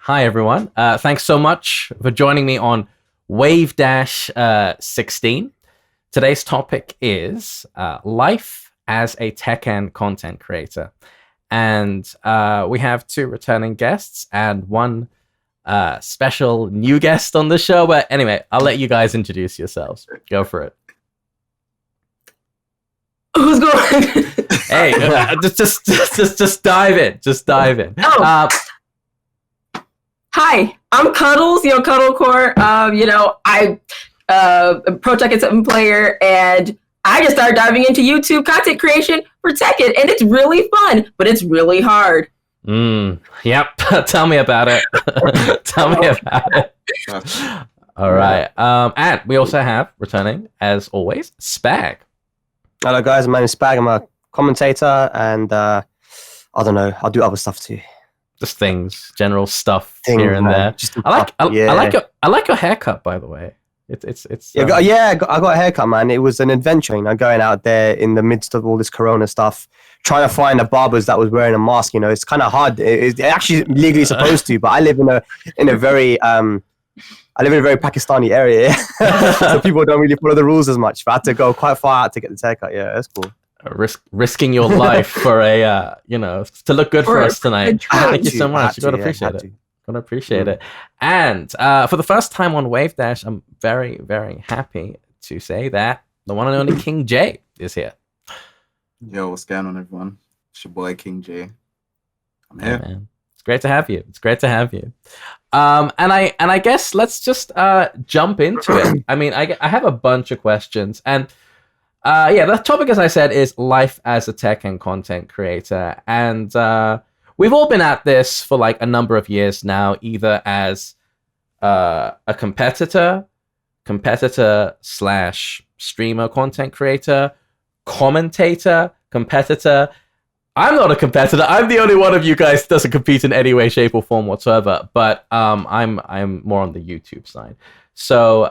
Hi, everyone. Thanks so much for joining me on Wavedash 16. Today's topic is life as a Tekken content creator. And we have two returning guests and one special new guest on the show. But anyway, I'll let you guys introduce yourselves. Go for it. Who's going? Hey, just dive in. Just dive in. Oh. Hi, I'm Cuddles, Cuddle Core. I'm a pro Tekken 7 player, and I just started diving into YouTube content creation for Tekken, and it's really fun, but it's really hard. Yep. Tell me about it. Tell me about it. All right. And we also have, returning, as always, Spag. Hello guys, my name is Spag. I'm a commentator, and I don't know, I'll do other stuff too. Just things, general stuff here and there. I like your haircut, by the way. It's I got a haircut, man. It was an adventure, going out there in the midst of all this Corona stuff, trying to find a barber that was wearing a mask. It's kind of hard. It's actually legally supposed to, but I live in a very Pakistani area, so people don't really follow the rules as much. But I had to go quite far out to get the haircut. Yeah, that's cool. Risking your life for a to look good for us tonight. Thank you so much. You gotta appreciate it. Gotta appreciate it. And for the first time on Wavedash, I'm very, very happy to say that the one and only King J is here. Yo, what's going on, everyone? It's your boy King J. I'm here. Man. It's great to have you. It's great to have you. And I guess let's just jump into it. I mean, I have a bunch of questions, and the topic, as I said, is life as a Tekken content creator, and we've all been at this for like a number of years now, either as a competitor / streamer, content creator, commentator, competitor. I'm not a competitor. I'm the only one of you guys that doesn't compete in any way, shape, or form whatsoever. But I'm more on the YouTube side. So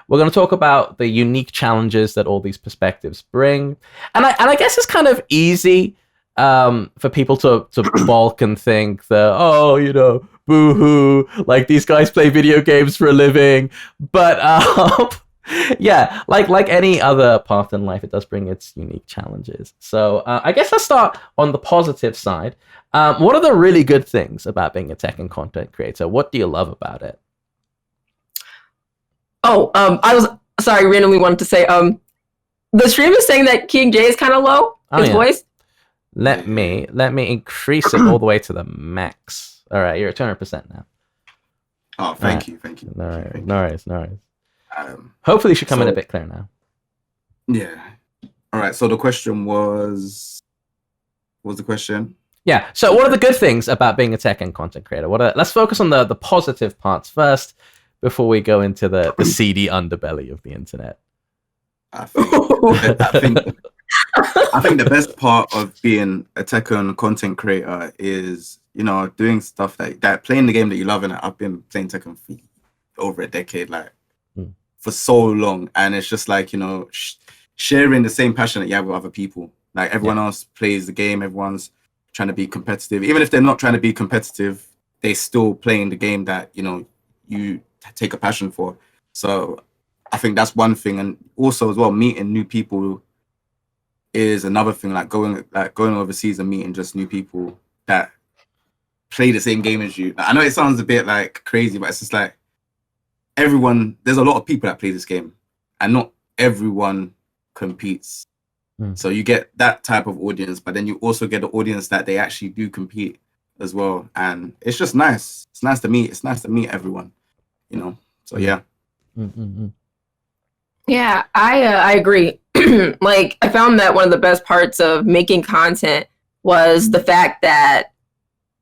we're going to talk about the unique challenges that all these perspectives bring, and I guess it's kind of easy for people to balk and think that boo-hoo, like these guys play video games for a living. But yeah, like any other path in life, it does bring its unique challenges. So I guess let's start on the positive side. What are the really good things about being a Tekken content creator? What do you love about it? Oh, I was sorry, randomly wanted to say, the stream is saying that King J is kind of low, his voice. Let me increase it all the way to the max. All right, you're at 200% now. Oh, thank you. No worries. Hopefully you should come in a bit clearer now. Yeah. All right, so the question was... What was the question? Yeah, so what are the good things about being a Tekken content creator? Let's focus on the positive parts first, before we go into the seedy underbelly of the internet. I think the best part of being a Tekken content creator is, doing stuff that playing the game that you love. And I've been playing Tekken for over a decade, for so long. And it's just like, sharing the same passion that you have with other people. Like everyone else plays the game. Everyone's trying to be competitive. Even if they're not trying to be competitive, they still playing the game that, you take a passion for. So I think that's one thing, and also as well, meeting new people is another thing. Like going overseas and meeting just new people that play the same game as you. I know it sounds a bit like crazy, but it's just like there's a lot of people that play this game, and not everyone competes. So you get that type of audience, but then you also get the audience that they actually do compete as well, and it's just nice. It's nice to meet everyone. So yeah. Mm-hmm. Yeah, I agree. Like, I found that one of the best parts of making content was the fact that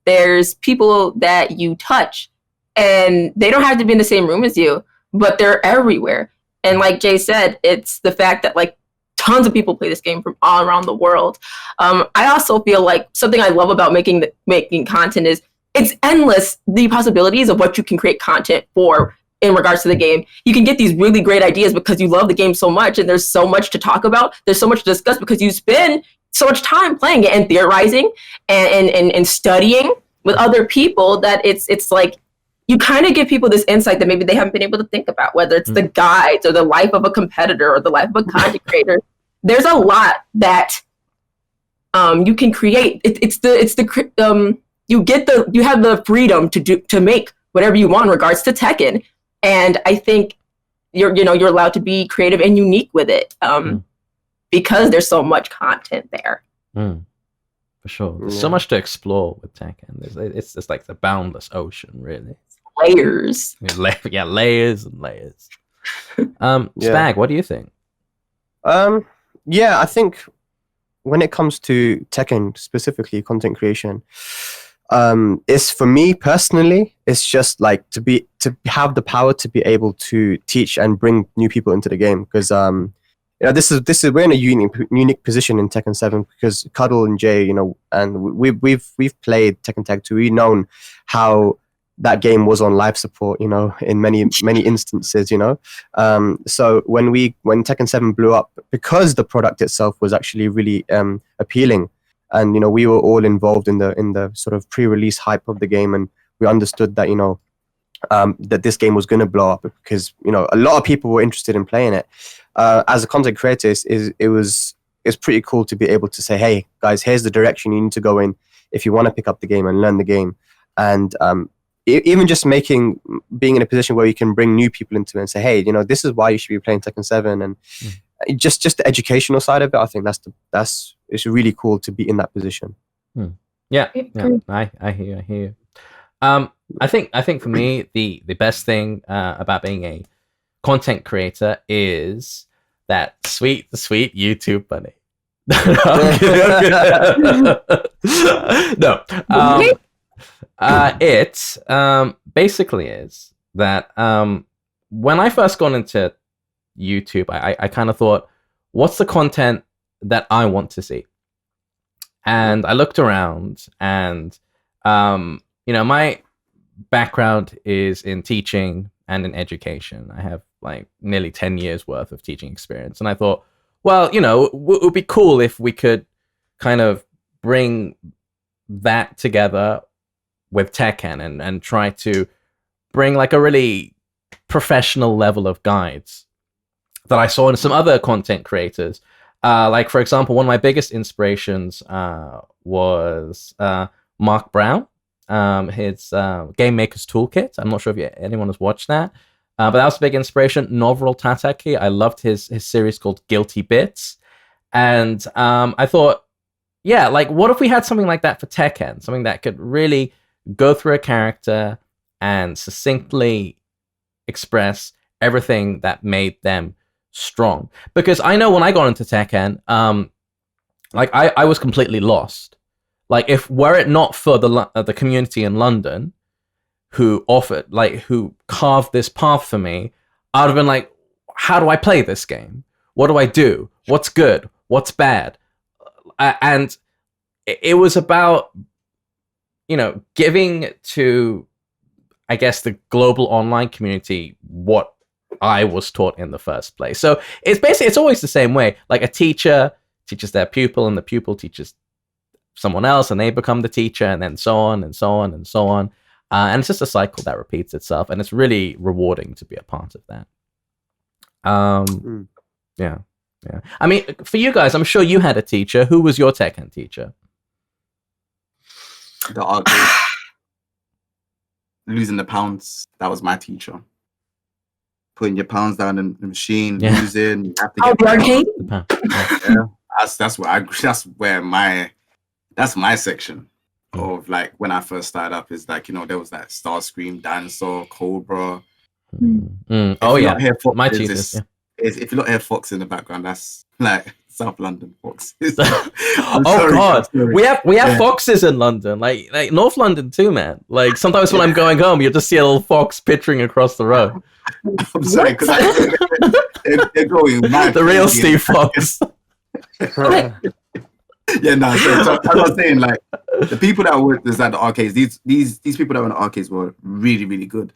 there's people that you touch, and they don't have to be in the same room as you, but they're everywhere. And like Jay said, it's the fact that like tons of people play this game from all around the world. I also feel like something I love about making content is it's endless, the possibilities of what you can create content for in regards to the game. You can get these really great ideas because you love the game so much, and there's so much to talk about. There's so much to discuss because you spend so much time playing it and theorizing and studying with other people that it's like you kind of give people this insight that maybe they haven't been able to think about, whether it's the guides or the life of a competitor or the life of a content creator. There's a lot that you can create. You have the freedom to make whatever you want in regards to Tekken, and I think you're allowed to be creative and unique with it because there's so much content there. For sure, there's so much to explore with Tekken. It's just like the boundless ocean, really. Layers. Yeah, layers and layers. Spag, what do you think? Yeah, I think when it comes to Tekken, specifically content creation, it's for me personally, it's just like to have the power to be able to teach and bring new people into the game, because this is we're in a unique position in Tekken 7 because Cuddle and Jay, and we've played Tekken Tag 2. We've known how that game was on live support, in many instances, so when Tekken 7 blew up, because the product itself was actually really appealing, and we were all involved in the sort of pre-release hype of the game, and we understood that that this game was going to blow up because a lot of people were interested in playing it. As a content creator, it's pretty cool to be able to say, hey guys, here's the direction you need to go in if you want to pick up the game and learn the game, and even just being in a position where you can bring new people into it and say, hey, this is why you should be playing Tekken 7, and just the educational side of it. I think it's really cool to be in that position. Yeah, I hear you. I think for me the best thing about being a content creator is that sweet YouTube money. No. It basically is that when I first got into YouTube, I kind of thought, what's the content that I want to see? And I looked around, and my background is in teaching and in education. I have like nearly 10 years worth of teaching experience, and I thought, well, it would be cool if we could kind of bring that together with Tekken and try to bring like a really professional level of guides that I saw in some other content creators. Like, for example, one of my biggest inspirations was Mark Brown, his Game Maker's Toolkit. I'm not sure if anyone has watched that, but that was a big inspiration. Novril Tataki, I loved his series called Guilty Bits. And I thought, yeah, like, what if we had something like that for Tekken? Something that could really go through a character and succinctly express everything that made them strong. Because I know when I got into Tekken, I was completely lost. Like, were it not for the community in London who carved this path for me, I would have been like, how do I play this game? What do I do? What's good? What's bad? And it was about giving to, I guess, the global online community what I was taught in the first place. So it's always the same way. Like, a teacher teaches their pupil, and the pupil teaches someone else, and they become the teacher, and then so on and so on and so on. And it's just a cycle that repeats itself, and it's really rewarding to be a part of that. Yeah. I mean, for you guys, I'm sure you had a teacher. Who was your Tekken teacher? The arcade. Losing the pounds. That was my teacher. Putting your pounds down in the machine, losing. You have to get the arcade. Yeah, that's my section of, like, when I first started up. Is like, there was that Starscream, Dinosaur, Cobra. Oh yeah, my teachers. If you don't hear Fox in the background, that's like South London Foxes. God, we have foxes in London, like North London too, man. Like, sometimes when I'm going home, you'll just see a little fox pittering across the road. I'm sorry, because they're going mad. The real Steve Fox. Yeah, no. So as I was saying, like, the people that were at the arcades, these people that were in the arcades were really, really good.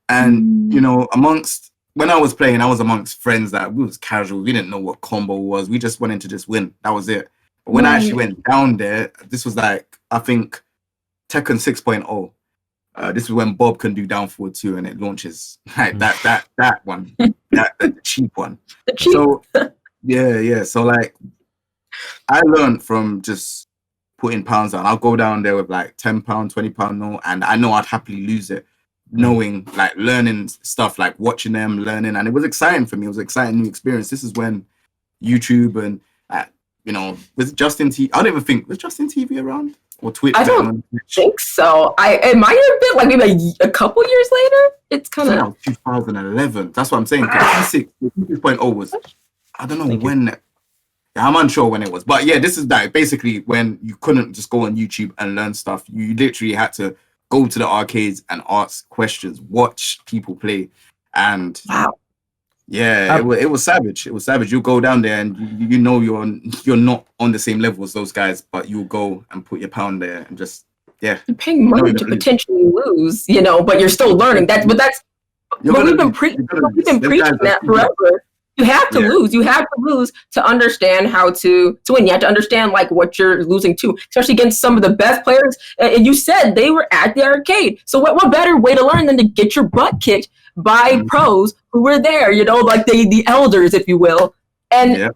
And when I was playing, I was amongst friends that we was casual. We didn't know what combo was. We just wanted to just win. That was it. But when I actually went down there, this was like, I think Tekken 6.0. This is when Bob can do down forward 2 and it launches. Like that one. that cheap one. So yeah. So like I learned from just putting pounds down. I'll go down there with like £10, £20 note, and I know I'd happily lose it, knowing like learning stuff, like watching them, learning, and it was exciting for me. It was an exciting new experience. This is when YouTube and was Justin TV? I don't even think was Justin TV around or Twitch. I don't think so. It might have been like maybe a couple years later. It's kind of 2011. That's what I'm saying. 6.0 was I don't know when. I'm unsure when it was, but yeah, this is that basically when you couldn't just go on YouTube and learn stuff. You literally had to go to the arcades and ask questions, watch people play, and yeah, it was savage. It was savage. You go down there and you know you're not on the same level as those guys, but you'll go and put your pound there and just you're paying money to potentially lose, but you're still learning. We've been preaching that forever. You have to lose. You have to lose to understand how to win. You have to understand like what you're losing to, especially against some of the best players. And you said they were at the arcade. So what better way to learn than to get your butt kicked by pros who were there, like the elders, if you will. And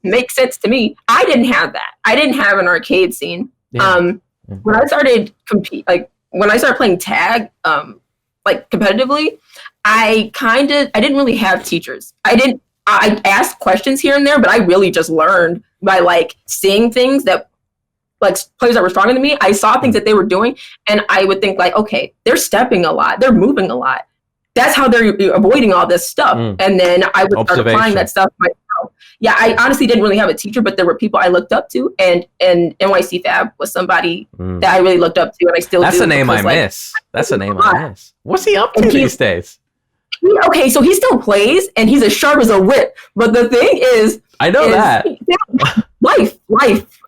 makes sense to me. I didn't have that. I didn't have an arcade scene. When I started when I started playing tag, competitively, I didn't really have teachers. I asked questions here and there, but I really just learned by seeing things that players that were stronger than me. I saw things that they were doing and I would think okay, they're stepping a lot. They're moving a lot. That's how they're avoiding all this stuff. And then I would start applying that stuff myself. Yeah, I honestly didn't really have a teacher, but there were people I looked up to, and NYC Fab was somebody that I really looked up to, and I still do. That's a name I miss. That's a name I miss. What's he up to these days? Okay, so he still plays, and he's as sharp as a whip. But the thing is, I know that life.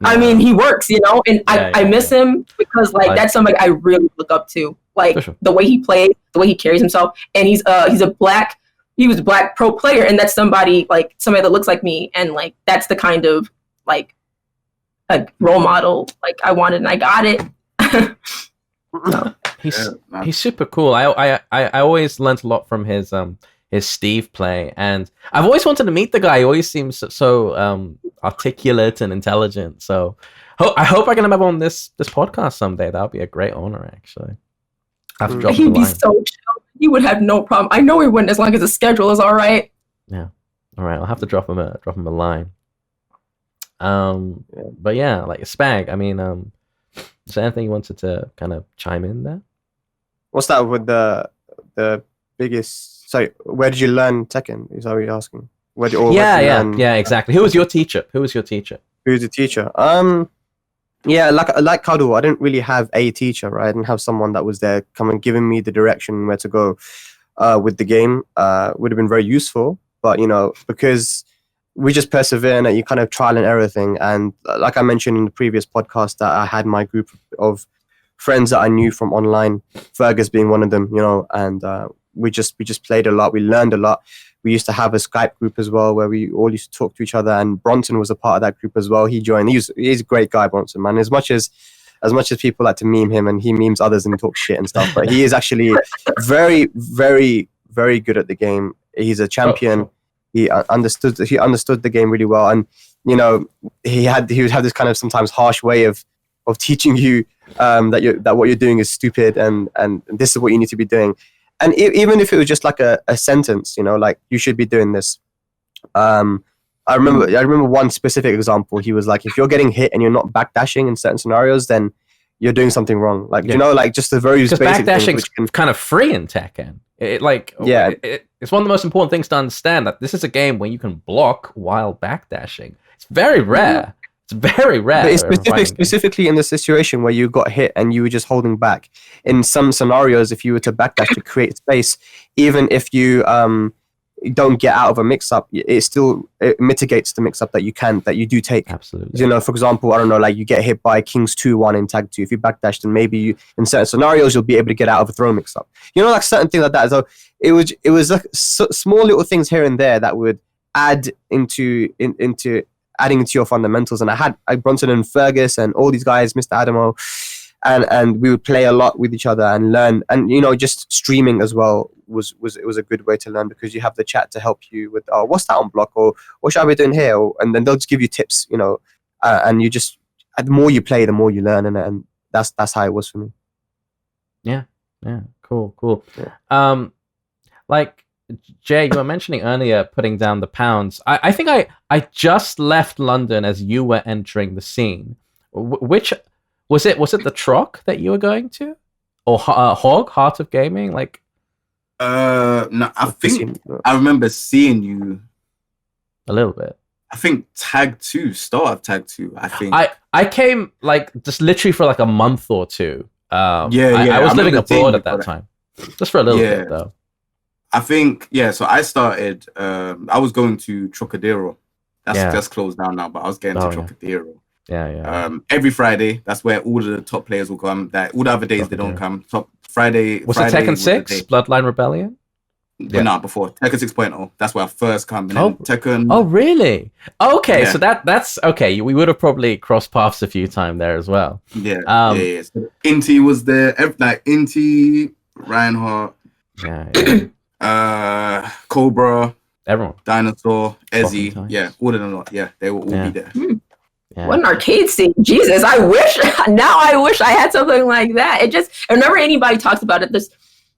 I mean, he works, and I miss him because that's somebody I really look up to. The way he plays, the way he carries himself, and he was a black pro player, and that's somebody that looks like me, and that's the kind of a role model I wanted, and I got it. He's super cool. I always learned a lot from his Steve play, and I've always wanted to meet the guy. He always seems so articulate and intelligent. So I hope I can have him on this podcast someday. That would be a great honor, actually. He'd be so chill. He would have no problem. I know he wouldn't, as long as the schedule is all right. Yeah, all right. I'll have to drop him a line. But yeah, Spag. I mean, is there anything you wanted to kind of chime in there? What's that with the biggest? Sorry, where did you learn Tekken? Is that what you're asking? Yeah, exactly. Who was your teacher? Who's the teacher? Yeah, like Cuddle, I didn't really have a teacher, right? I didn't have someone that was there coming giving me the direction where to go with the game. Would have been very useful, but because we just persevere and you kind of trial and error thing. And like I mentioned in the previous podcast, that I had my group of friends that I knew from online, Fergus being one of them, and we just played a lot. We learned a lot. We used to have a Skype group as well where we all used to talk to each other, and Bronson was a part of that group as well. He joined. He's a great guy, Bronson, man. As much as people like to meme him and he memes others and talk shit and stuff, but he is actually very, very, very good at the game. He's a champion. He understood the game really well, and he would have this kind of sometimes harsh way of teaching you that what you're doing is stupid and this is what you need to be doing. And even if it was just a sentence, you should be doing this. I remember one specific example. He was like, if you're getting hit and you're not backdashing in certain scenarios, then you're doing something wrong. Just the very basic backdashing is kind of free in Tekken. It's one of the most important things to understand, that this is a game where you can block while backdashing. It's very rare. It's very rare. But it's specifically in the situation where you got hit and you were just holding back. In some scenarios, if you were to backdash to create space, even if you don't get out of a mix-up, it mitigates the mix-up that you do take. Absolutely. For example, I don't know, you get hit by Kings 2-1 in Tag 2. If you backdash, then maybe in certain scenarios you'll be able to get out of a throw mix-up. Certain things like that. So it was small little things here and there that would add into adding into your fundamentals. And I had Bronson and Fergus and all these guys, Mr. Adamo, and we would play a lot with each other and learn. And just streaming as well was a good way to learn, because you have the chat to help you with what's that on block, or what should I be doing here, and then they'll just give you tips, and you just, the more you play, the more you learn, and that's how it was for me. Yeah, cool. Yeah. Like Jay, you were mentioning earlier putting down the pounds. I think I just left London as you were entering the scene. Which was it? Was it the Troc that you were going to, or Hog, Heart of Gaming? Like, no, I think I remember seeing you a little bit. I think Tag 2, start of Tag 2. I think I came like just literally for like a month or two. I was living abroad at that time, just for a little bit though. I think so I started. I was going to Trocadero. That's closed down now, but I was getting to Trocadero. Yeah. Every Friday, that's where all the top players will come. That all the other days they don't come. Top Friday. Was it Tekken 6? Bloodline Rebellion? But not before Tekken 6.0. That's where I first come. And then Tekken. Oh, really? Okay, so that's okay. We would have probably crossed paths a few times there as well. Yeah. So Inti was there. Like Inti, Reinhardt. Cobra. Everyone. Dinosaur. Ezzy. Yeah, all of them lot. Yeah, they will all be there. Yeah. What an arcade scene. Jesus, I wish I had something like that. Whenever anybody talks about it,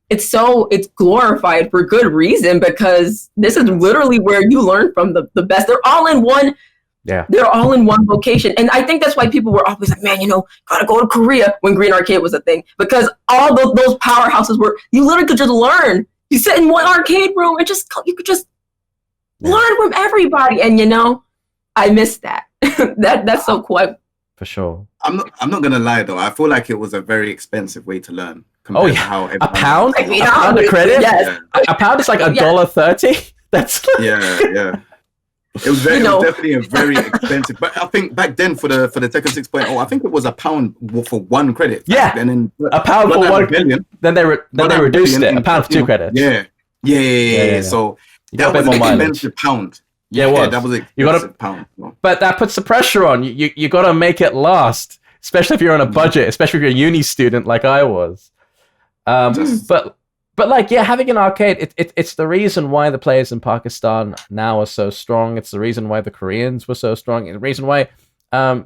it's glorified for good reason, because this is literally where you learn from the best. They're all in one. Yeah. They're all in one location. And I think that's why people were always like, man, gotta go to Korea when Green Arcade was a thing, because all those powerhouses you literally could just learn. You sit in one arcade room and you could just learn from everybody. And I miss that. That's so cool. For sure. I'm not gonna lie though. I feel like it was a very expensive way to learn. Oh yeah, how a pound? A pound of credit? Yes. A pound is like $1.30. That's yeah. It was definitely a very expensive. But I think back then for the Tekken 6.0, I think it was £1 for 1 credit. Yeah, and then a pound for 1 billion. Then they reduced it. A pound for 2 credits. Yeah. So that was an expensive pound. Yeah, it was. That was expensive pound. But that puts the pressure on you. You got to make it last, especially if you're on a budget, especially if you're a uni student like I was. But like, having an arcade, it's the reason why the players in Pakistan now are so strong. It's the reason why the Koreans were so strong. It's the reason why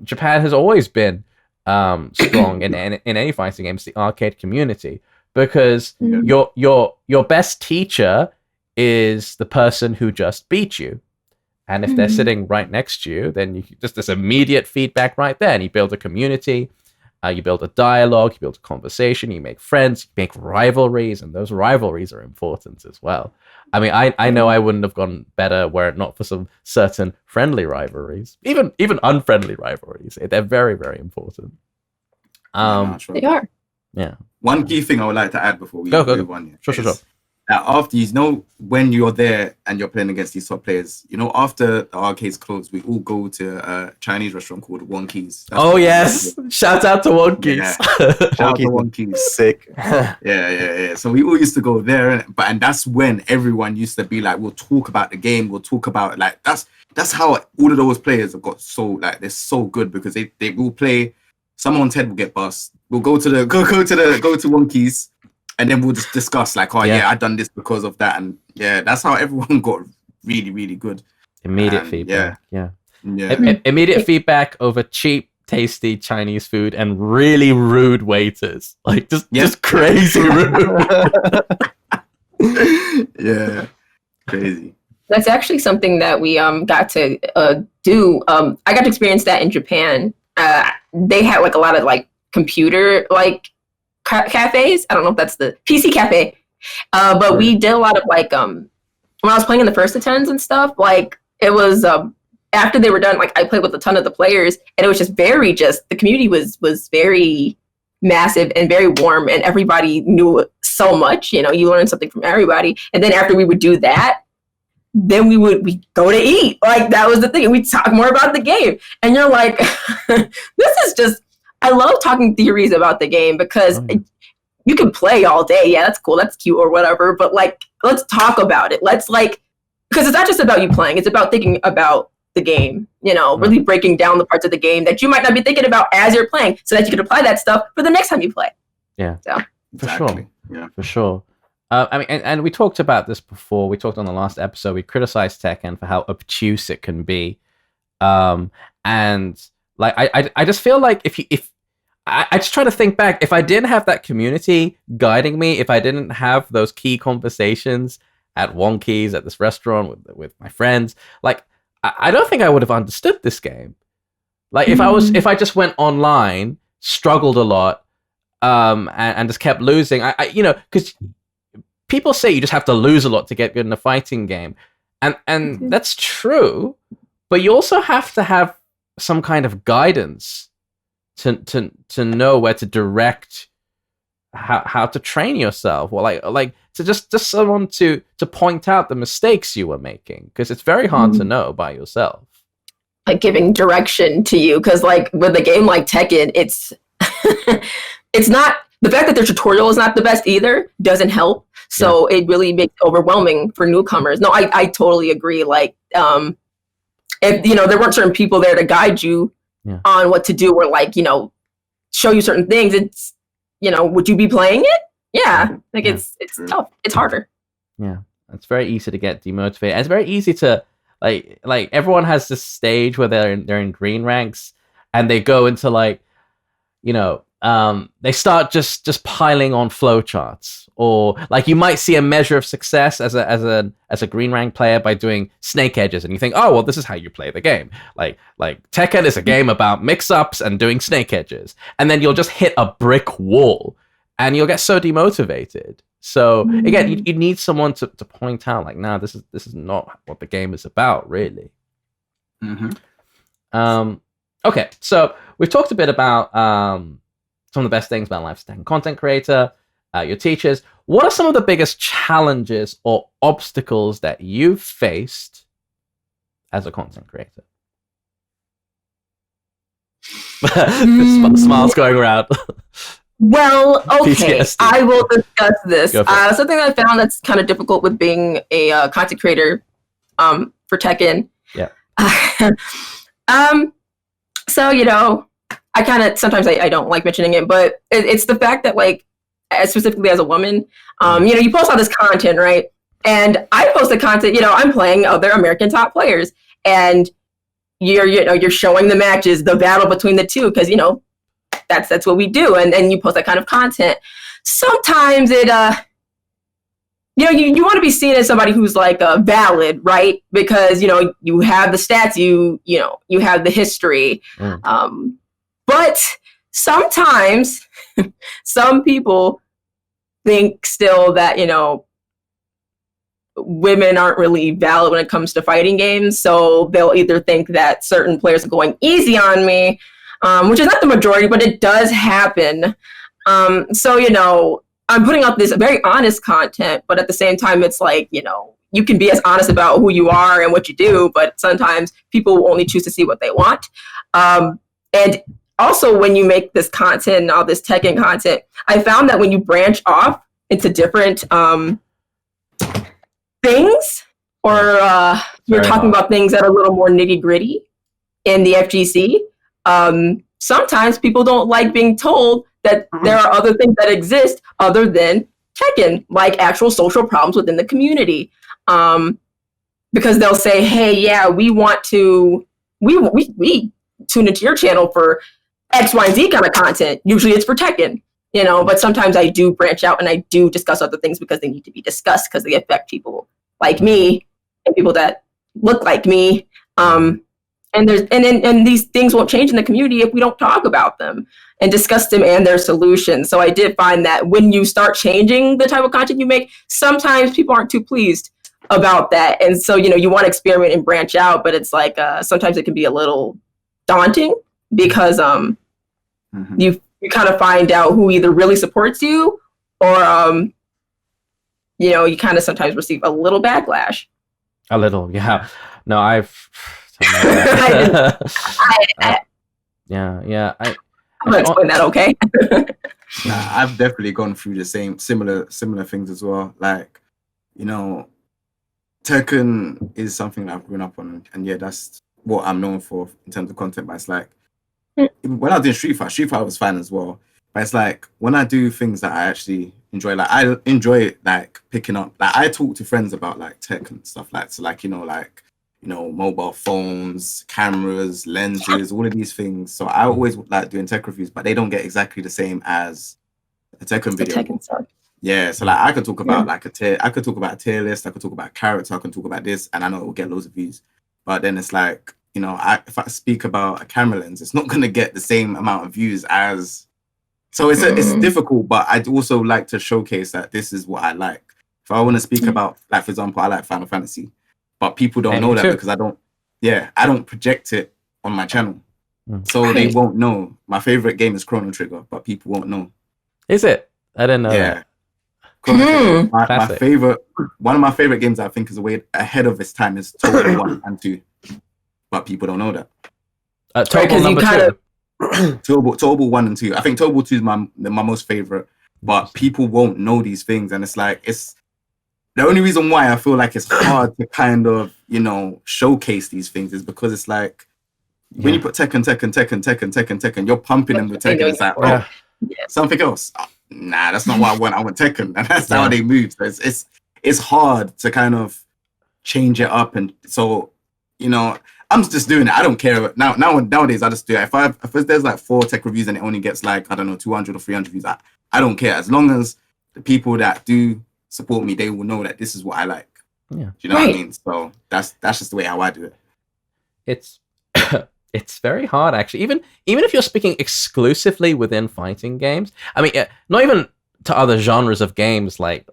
Japan has always been strong in any fighting games, the arcade community, because your best teacher is the person who just beat you. And if they're sitting right next to you, then you just this immediate feedback right there, and you build a community. You build a dialogue, you build a conversation, you make friends, you make rivalries, and those rivalries are important as well. I mean, I know I wouldn't have gone better were it not for some certain friendly rivalries, even unfriendly rivalries. They're very, very important. They are. Yeah. One key thing I would like to add before we move on. Sure. After when you're there and you're playing against these top players, after the arcades close, we all go to a Chinese restaurant called Wonki's. Yes, shout out to Wonki's. Shout out to Wonki's. Sick. Yeah. So we all used to go there, and that's when everyone used to be like, we'll talk about the game, we'll talk about like that's how all of those players have got so like they're so good, because they will play. Someone's head will get bust. We'll go to Wonki's. And then we'll just discuss like, I done this because of that, and that's how everyone got really, really good. Immediate feedback. Yeah. Immediate feedback over cheap, tasty Chinese food and really rude waiters, like just crazy rude. Yeah, crazy. That's actually something that we got to do. I got to experience that in Japan. They had like a lot of like computer like cafes. I don't know if that's the PC cafe, but we did a lot of like when I was playing in the first attends and stuff, like it was after they were done, like I played with a ton of the players, and it was just the community was very massive and very warm, and everybody knew so much. You learned something from everybody. And then after we would do that, then we go to eat. Like that was the thing. We talk more about the game, and you're like, this is just. I love talking theories about the game, because you can play all day. Yeah, that's cool. That's cute or whatever. But like, let's talk about it. Let's because it's not just about you playing. It's about thinking about the game, really breaking down the parts of the game that you might not be thinking about as you're playing, so that you can apply that stuff for the next time you play. Yeah, so. For sure. Yeah, for sure. I mean, and we talked about this before. We talked on the last episode. We criticized Tekken for how obtuse it can be, and like I just feel like if I just try to think back, if I didn't have that community guiding me, if I didn't have those key conversations at Wonky's, at this restaurant with my friends, like I don't think I would have understood this game. Like if I just went online, struggled a lot, and just kept losing, I because people say you just have to lose a lot to get good in a fighting game, and that's true, but you also have to have some kind of guidance to know where to direct how to train yourself, or like to just someone to point out the mistakes you were making, because it's very hard to know by yourself. Like giving direction to you, because like with a game like Tekken, it's it's not, the fact that their tutorial is not the best either doesn't help. So it really makes it overwhelming for newcomers. No, I totally agree. Like if there weren't certain people there to guide you on what to do, or like show you certain things, it's would you be playing it? Yeah, like it's tough. It's harder. Yeah, it's very easy to get demotivated. And it's very easy to like everyone has this stage where they're in green ranks, and they go into like they start just piling on flowcharts, or like you might see a measure of success as a green rank player by doing snake edges, and you think, oh well, this is how you play the game. Like Tekken is a game about mix-ups and doing snake edges, and then you'll just hit a brick wall, and you'll get so demotivated. So again, you need someone to point out, like, nah, this is not what the game is about, really. Okay, so we've talked a bit about some of the best things about life as a content creator, your teachers. What are some of the biggest challenges or obstacles that you've faced as a content creator? Smiles going around. Well, okay, PTSD. I will discuss this. Something that I found that's kind of difficult with being a content creator for Tekken. Yeah. So, I kind of, sometimes I don't like mentioning it, but it's the fact that, like, specifically as a woman, you post all this content, right? And I post the content, I'm playing other American top players, and you're showing the matches, the battle between the two, because, that's what we do. And you post that kind of content. Sometimes it, you want to be seen as somebody who's like valid, right? Because, you have the stats, you have the history. But sometimes some people think still that, women aren't really valid when it comes to fighting games. So they'll either think that certain players are going easy on me, which is not the majority, but it does happen. So, I'm putting out this very honest content, but at the same time, it's like, you can be as honest about who you are and what you do, but sometimes people will only choose to see what they want. And also, when you make this content and all this Tekken content, I found that when you branch off into different things, or you're talking about things that are a little more nitty gritty in the FGC, sometimes people don't like being told that there are other things that exist other than Tekken, like actual social problems within the community. Because they'll say, hey, yeah, we tune into your channel for X, Y, and Z kind of content. Usually it's for Tekken, but sometimes I do branch out and I do discuss other things because they need to be discussed, because they affect people like me and people that look like me. And these things won't change in the community if we don't talk about them and discuss them and their solutions. So I did find that when you start changing the type of content you make, sometimes people aren't too pleased about that. And so, you want to experiment and branch out, but it's like sometimes it can be a little daunting, because you kind of find out who either really supports you, or you kind of sometimes receive a little backlash. A little, yeah. No, I've yeah. I'm gonna explain that, okay? I've definitely gone through the similar things as well. Like, Tekken is something that I've grown up on, and yeah, that's what I'm known for in terms of content, but it's like when I was doing Street Fighter was fine as well. But it's like when I do things that I actually enjoy, like I enjoy like picking up, like I talk to friends about like tech and stuff like so, like mobile phones, cameras, lenses, all of these things. So I always like doing tech reviews, but they don't get exactly the same as a Tekken video. Tekken stuff. Yeah, so like I could talk about I could talk about a tier list, I could talk about character, I can talk about this, and I know it will get loads of views. But then it's like, if I speak about a camera lens, it's not gonna get the same amount of views as. So it's difficult, but I'd also like to showcase that this is what I like. If I want to speak about, like for example, I like Final Fantasy, but people don't know that because I don't project it on my channel, so they won't know. My favorite game is Chrono Trigger, but people won't know. Is it? I didn't know that. My favorite, one of my favorite games I think is way ahead of its time is Total 1 and 2, but people don't know that. Total number 2. Total 1 and 2. I think Total 2 is my most favorite, but people won't know these things, and it's like it's the only reason why I feel like it's hard to kind of showcase these things is because it's like when you put Tekken, you're pumping them with Tekken. It's like something else. Nah, that's not what I want. I want Tekken, and that's how they move. So it's hard to kind of change it up, and so I'm just doing it. I don't care nowadays. I just do it. If there's like 4 tech reviews and it only gets like 200 or 300 views, I don't care as long as the people that do support me, they will know that this is what I like. Yeah, do you know what I mean? So that's just the way how I do it. It's very hard, actually. Even if you're speaking exclusively within fighting games, I mean, not even to other genres of games like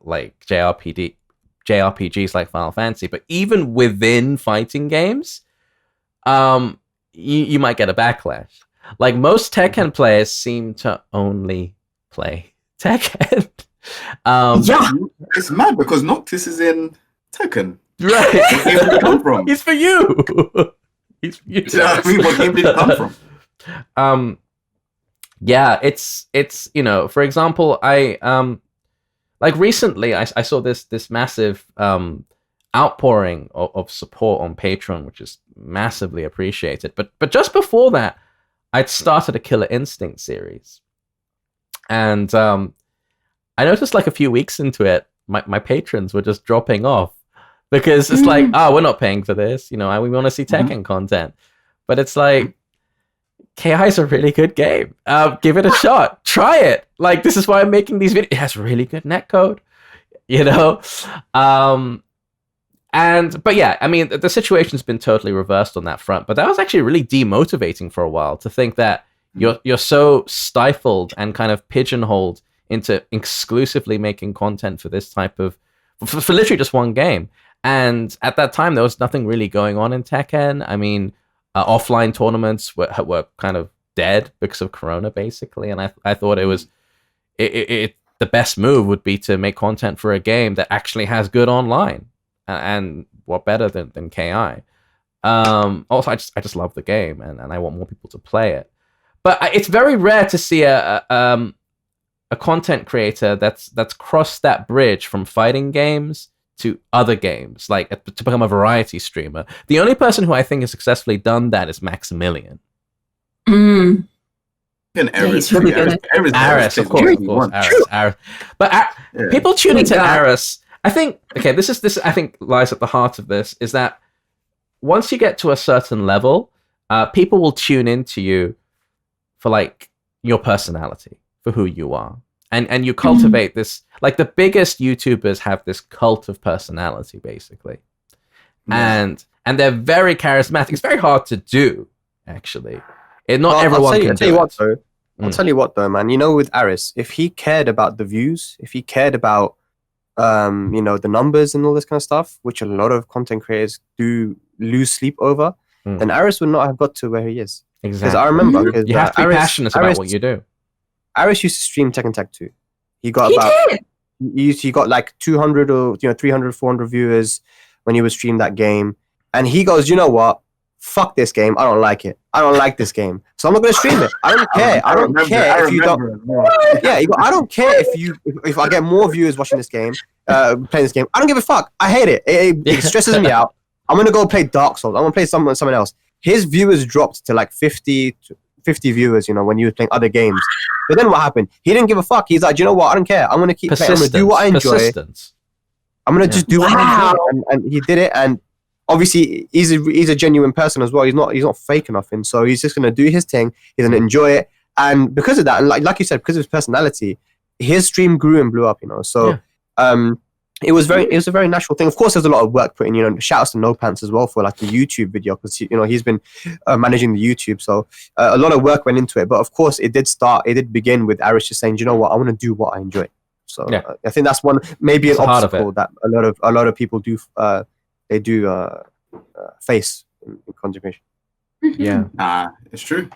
JRPGs like Final Fantasy, but even within fighting games, you might get a backlash. Like most Tekken players seem to only play Tekken. It's mad because Noctis is in Tekken. Right. Where did he come from? He's for you. He's for you. What game did it come from? Yeah, it's for example, I like recently I saw this massive outpouring of support on Patreon, which is massively appreciated. But just before that, I'd started a Killer Instinct series, and I noticed like a few weeks into it, my patrons were just dropping off because it's like, we're not paying for this, we want to see Tekken content, but it's like. KI is a really good game. Give it a shot. Try it. Like, this is why I'm making these videos. It has really good netcode, But yeah, I mean, the situation's been totally reversed on that front. But that was actually really demotivating for a while to think that you're so stifled and kind of pigeonholed into exclusively making content for this type of for literally just one game. And at that time, there was nothing really going on in Tekken. I mean. Offline tournaments were kind of dead because of Corona, basically, and I thought it was the best move would be to make content for a game that actually has good online, and what better than KI. Also, I just love the game, and I want more people to play it. But it's very rare to see a content creator that's crossed that bridge from fighting games to other games, like to become a variety streamer. The only person who I think has successfully done that is Maximilian. And Aris, Aris, of course, Aris. But people tune into Aris. I think this I think lies at the heart of this is that once you get to a certain level, people will tune into you for like your personality, for who you are. And you cultivate this, like the biggest YouTubers have this cult of personality, basically. And they're very charismatic. It's very hard to do, actually. Everyone can do it. I'll tell you what, though, man. With Aris, if he cared about the views, if he cared about, the numbers and all this kind of stuff, which a lot of content creators do lose sleep over, then Aris would not have got to where he is. Exactly. Because I remember... You have to be passionate about what you do. Aris used to stream Tekken Tech 2. He got like 200 or 300, 400 viewers when he would stream that game. And he goes, you know what? Fuck this game. I don't like it. I don't like this game. So I'm not going to stream it. I don't care. I don't care if you don't. Yeah, I don't care if I get more viewers watching this game, playing this game. I don't give a fuck. I hate it. It stresses me out. I'm going to go play Dark Souls. I'm going to play someone else. his viewers dropped to like 50 viewers, you know, when he was playing other games. But then what happened? He didn't give a fuck. He's like, you know what? I don't care. I'm gonna keep playing. I'm gonna do what I enjoy. Persistence. I'm gonna just do what I enjoy. And he did it. And obviously, he's a genuine person as well. He's not faking nothing. So he's just gonna do his thing. He's gonna enjoy it. And because of that, and like you said, because of his personality, his stream grew and blew up. You know, so it was a very natural thing. Of course, there's a lot of work put in. You know, shouts to No Pants as well for like the YouTube video, because you know he's been managing the YouTube, so a lot of work went into it. But of course, it did begin with Aris just saying, you know what, I want to do what I enjoy. So I think that's maybe an obstacle that a lot of people do face in content creation. Yeah, it's true.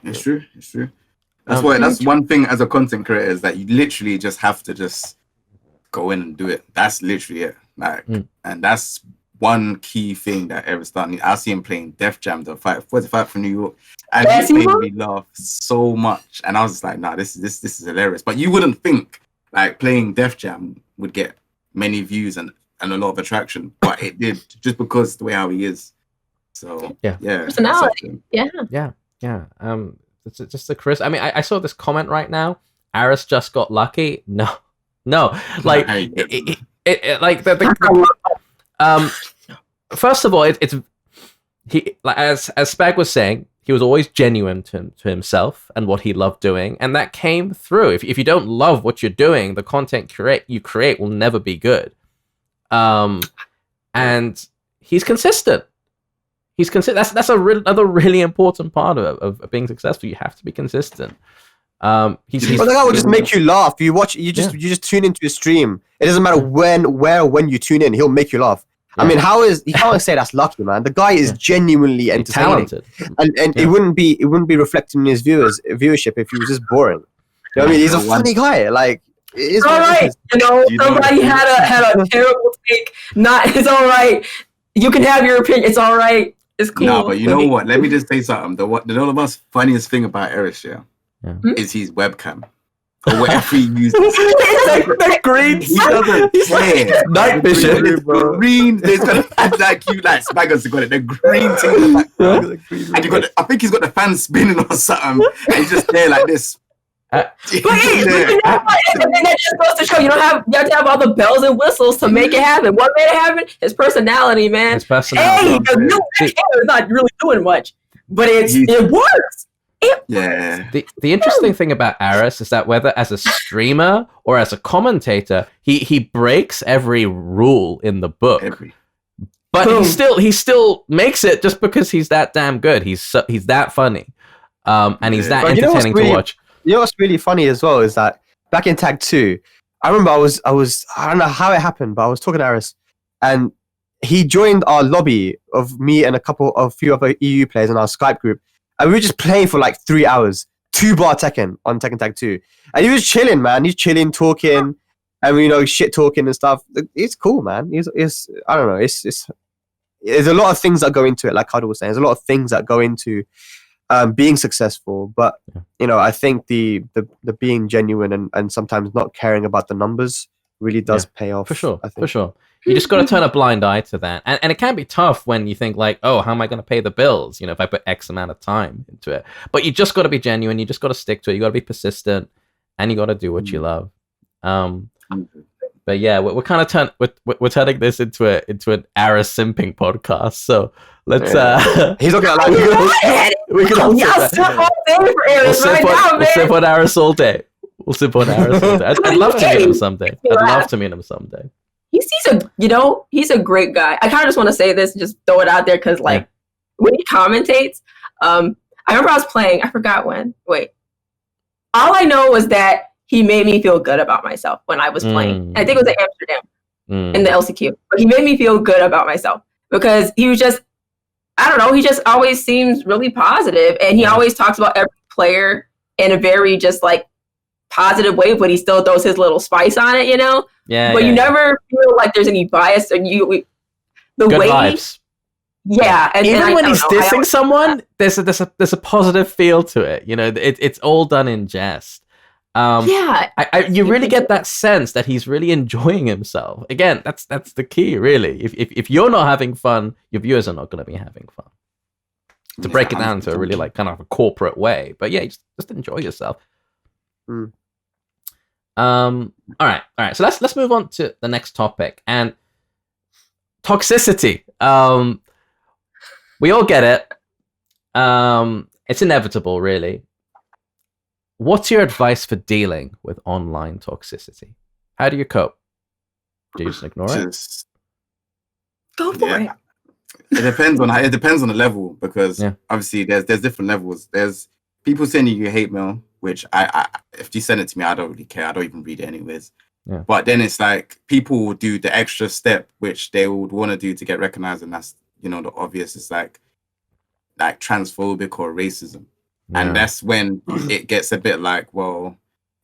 That's one thing as a content creator, is that you literally just have to just go in and do it. That's literally it. Like, and that's one key thing that Aris done. I see him playing Def Jam, the fight from New York, and he made me laugh so much. And I was just like, nah, this is hilarious. But you wouldn't think like playing Def Jam would get many views and a lot of attraction, but it did, just because the way how he is. So yeah, personality. Yeah. It's just the Chris. I mean, I saw this comment right now. Aris just got lucky. No, like first of all, it's he, like, as Spag was saying, he was always genuine to himself and what he loved doing, and that came through. If you don't love what you're doing, the content you create will never be good. And he's consistent. That's another really important part of being successful. You have to be consistent. But the guy will just make you laugh. You just tune into his stream. It doesn't matter when you tune in, he'll make you laugh. I mean, you can't say that's lucky, man. The guy is genuinely entertaining, talented, and it wouldn't be reflecting in his viewership if he was just boring. You know what I mean? He's a funny guy. Like, it's all right. You know, somebody had a terrible take. It's all right. You can have your opinion. It's all right. It's cool. No, but you know what? Let me just say something. The most funniest thing about Aris, is his webcam. Or whatever he uses. The green. He doesn't care. Night vision. Green. There's got that cute, like Spaggers got it. The green thing in the background. And I think he's got the fan spinning or something. And he's just there like this. But that just goes to show you have to have all the bells and whistles to make it happen. What made it happen? His personality, man. His personality. Hey, the new camera is not really doing much, but it works. The interesting thing about Aris is that whether as a streamer or as a commentator, he breaks every rule in the book. But he still makes it just because he's that damn good. He's that funny, and he's that entertaining to watch. You know what's really funny as well is that back in Tag 2, I remember I was I don't know how it happened, but I was talking to Aris, and he joined our lobby of me and a few other EU players in our Skype group, and we were just playing for like 3 hours, 2-bar Tekken on Tekken Tag 2, and he was chilling, man. He's chilling, talking, and shit talking and stuff. It's cool, man. It's I don't know. It's there's a lot of things that go into it, like Cuddle was saying. There's a lot of things that go into being successful, but I think the being genuine and sometimes not caring about the numbers really does pay off. For sure. You just got to turn a blind eye to that, and it can be tough when you think like, oh, how am I going to pay the bills? If I put X amount of time into it. But you just got to be genuine. You just got to stick to it. You got to be persistent, and you got to do what you love. But yeah, we're kind of we're turning this into an Aris simping podcast. So let's. He's not gonna like. We can all sip all day for Aris right now, man. We'll sip on Aris all day. I'd love to meet him someday. He's a great guy. I kind of just want to say this and just throw it out there because when he commentates, I remember I was playing. I forgot when. Wait. All I know was that he made me feel good about myself when I was playing. I think it was in Amsterdam in the LCQ. But he made me feel good about myself because he was just, I don't know, he just always seems really positive, and he always talks about every player in a very just like positive way, but he still throws his little spice on it, Yeah. But you never feel like there's any bias, or the good way. Vibes. Yeah, and even when he's dissing someone, there's a positive feel to it. It's all done in jest. You really get that sense that he's really enjoying himself. Again, that's the key, really. If you're not having fun, your viewers are not going to be having fun. to break it down to a really like kind of a corporate way. But yeah, just enjoy yourself. All right. So let's move on to the next topic, and toxicity. We all get it. It's inevitable, really. What's your advice for dealing with online toxicity? How do you cope? Do you just ignore it? Go for it. It depends on the level, because obviously there's different levels. There's people sending you hate mail, which I if you send it to me, I don't really care. I don't even read it anyways. Yeah. But then it's like people will do the extra step which they would want to do to get recognized, and that's, you know, the obvious is like transphobic or racism. Yeah. And that's when it gets a bit like, well,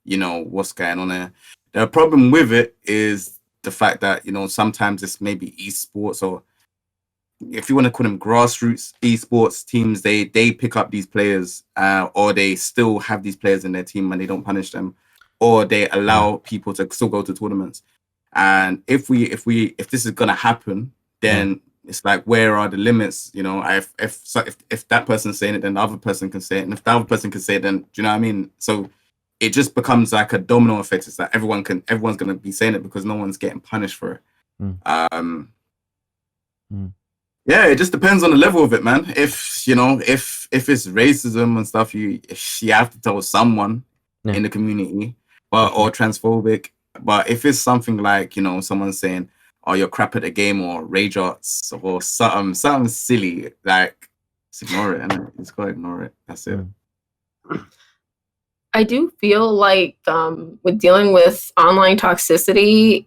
you know, what's going on there? The problem with it is the fact that, you know, sometimes it's maybe esports, or if you want to call them grassroots esports teams, they pick up these players, or they still have these players in their team and they don't punish them, or they allow people to still go to tournaments. And if this is gonna happen, then it's like, where are the limits? You know, if that person's saying it, then the other person can say it, and if the other person can say it, then do you know what I mean? So it just becomes like a domino effect. It's like everyone's gonna be saying it because no one's getting punished for it. Yeah, it just depends on the level of it, man. If it's racism and stuff, you have to tell someone in the community, or transphobic. But if it's something like, you know, someone saying, "Oh, you're crap at the game," or rage arts, or something silly, like, just ignore it. And just gotta ignore it. That's it. I do feel like with dealing with online toxicity,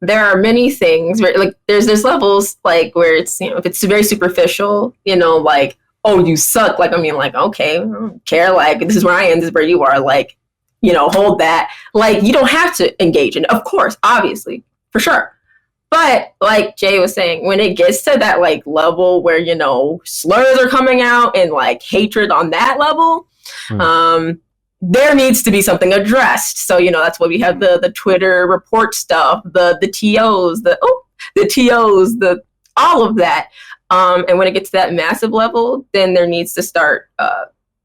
there are many things where, like, there's levels like where it's, you know, if it's very superficial, you know, like, oh, you suck. Like, I mean, like, okay, I don't care. Like, this is where I am. This is where you are. Like, you know, hold that. Like, you don't have to engage in it, of course, obviously, for sure. But like Jay was saying, when it gets to that like level where, you know, slurs are coming out and like hatred on that level, there needs to be something addressed. So, you know, that's why we have the Twitter report stuff, the TOs, all of that. And when it gets to that massive level, then there needs to start,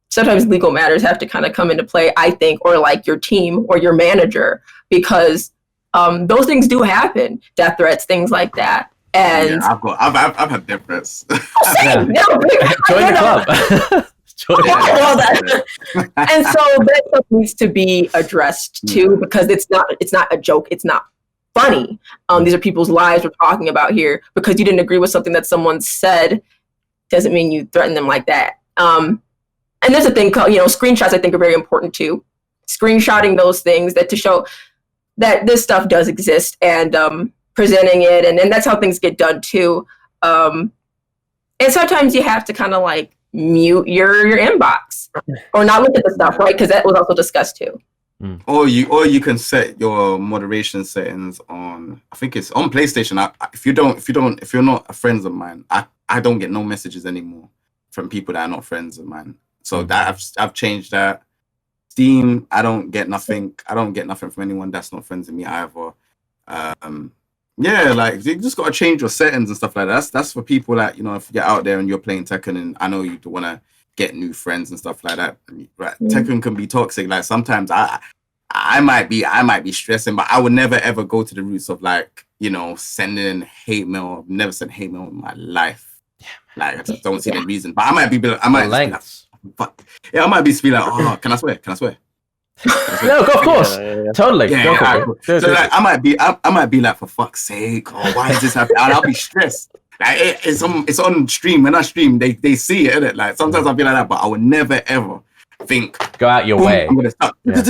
sometimes legal matters have to kind of come into play, I think, or like your team or your manager, because those things do happen, death threats, things like that. And I've had death threats. Join the club. And so that stuff needs to be addressed too, because it's not a joke. It's not funny. These are people's lives we're talking about here. Because you didn't agree with something that someone said doesn't mean you threaten them like that. And there's a thing called, you know, screenshots, I think, are very important too. Screenshotting those things to show that this stuff does exist, and presenting it, and that's how things get done too. And sometimes you have to kind of like mute your inbox or not look at the stuff, right? Because that was also discussed too. Or you can set your moderation settings on, I think it's on PlayStation. If you're not friends of mine, I don't get no messages anymore from people that are not friends of mine. So that I've changed that. Steam, I don't get nothing from anyone that's not friends with me either. Yeah, like, you just gotta change your settings and stuff like that. That's for people that, you know, if you're out there and you're playing Tekken, and I know you want to get new friends and stuff like that. Right? Tekken can be toxic. Like, sometimes I might be stressing, but I would never ever go to the roots of, like, you know, sending hate mail. I've never sent hate mail in my life. Like, I just don't see the reason. But I might be like, fuck. Yeah, I might be like, oh, can I swear? No, of course, totally. Yeah, so like, I might be like, for fuck's sake, oh, why is this happening? And I'll be stressed. Like, it's on stream. When I stream, they see it, innit? Like, sometimes I'll be like that, but I would never ever think, go out your way. I'm gonna start. That's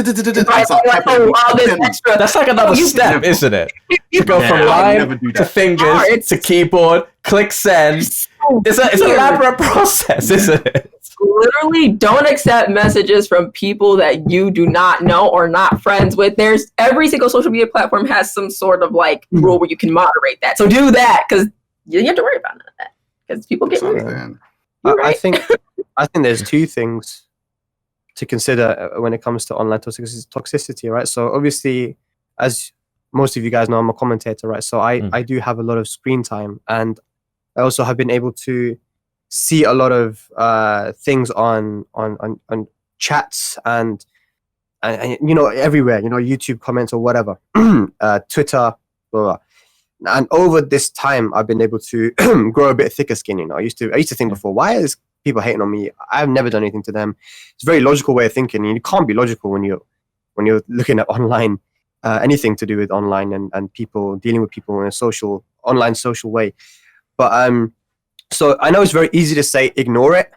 like another step, isn't it? To go from line to fingers to keyboard, click send. It's an elaborate process, isn't it? Literally, don't accept messages from people that you do not know or not friends with. There's every single social media platform has some sort of like rule where you can moderate that. So do that, because you don't have to worry about none of that, because people get weird. I think there's two things to consider when it comes to online toxicity, right? So obviously, as most of you guys know, I'm a commentator, right? So I do have a lot of screen time, and I also have been able to see a lot of things on chats and you know, everywhere, you know, YouTube comments or whatever, Twitter, blah, blah. And over this time, I've been able to grow a bit thicker skin. You know, I used to think before, why is people hating on me? I've never done anything to them. It's a very logical way of thinking. And you can't be logical when you're looking at online, anything to do with online and people dealing with people in a online social way. But so I know it's very easy to say ignore it.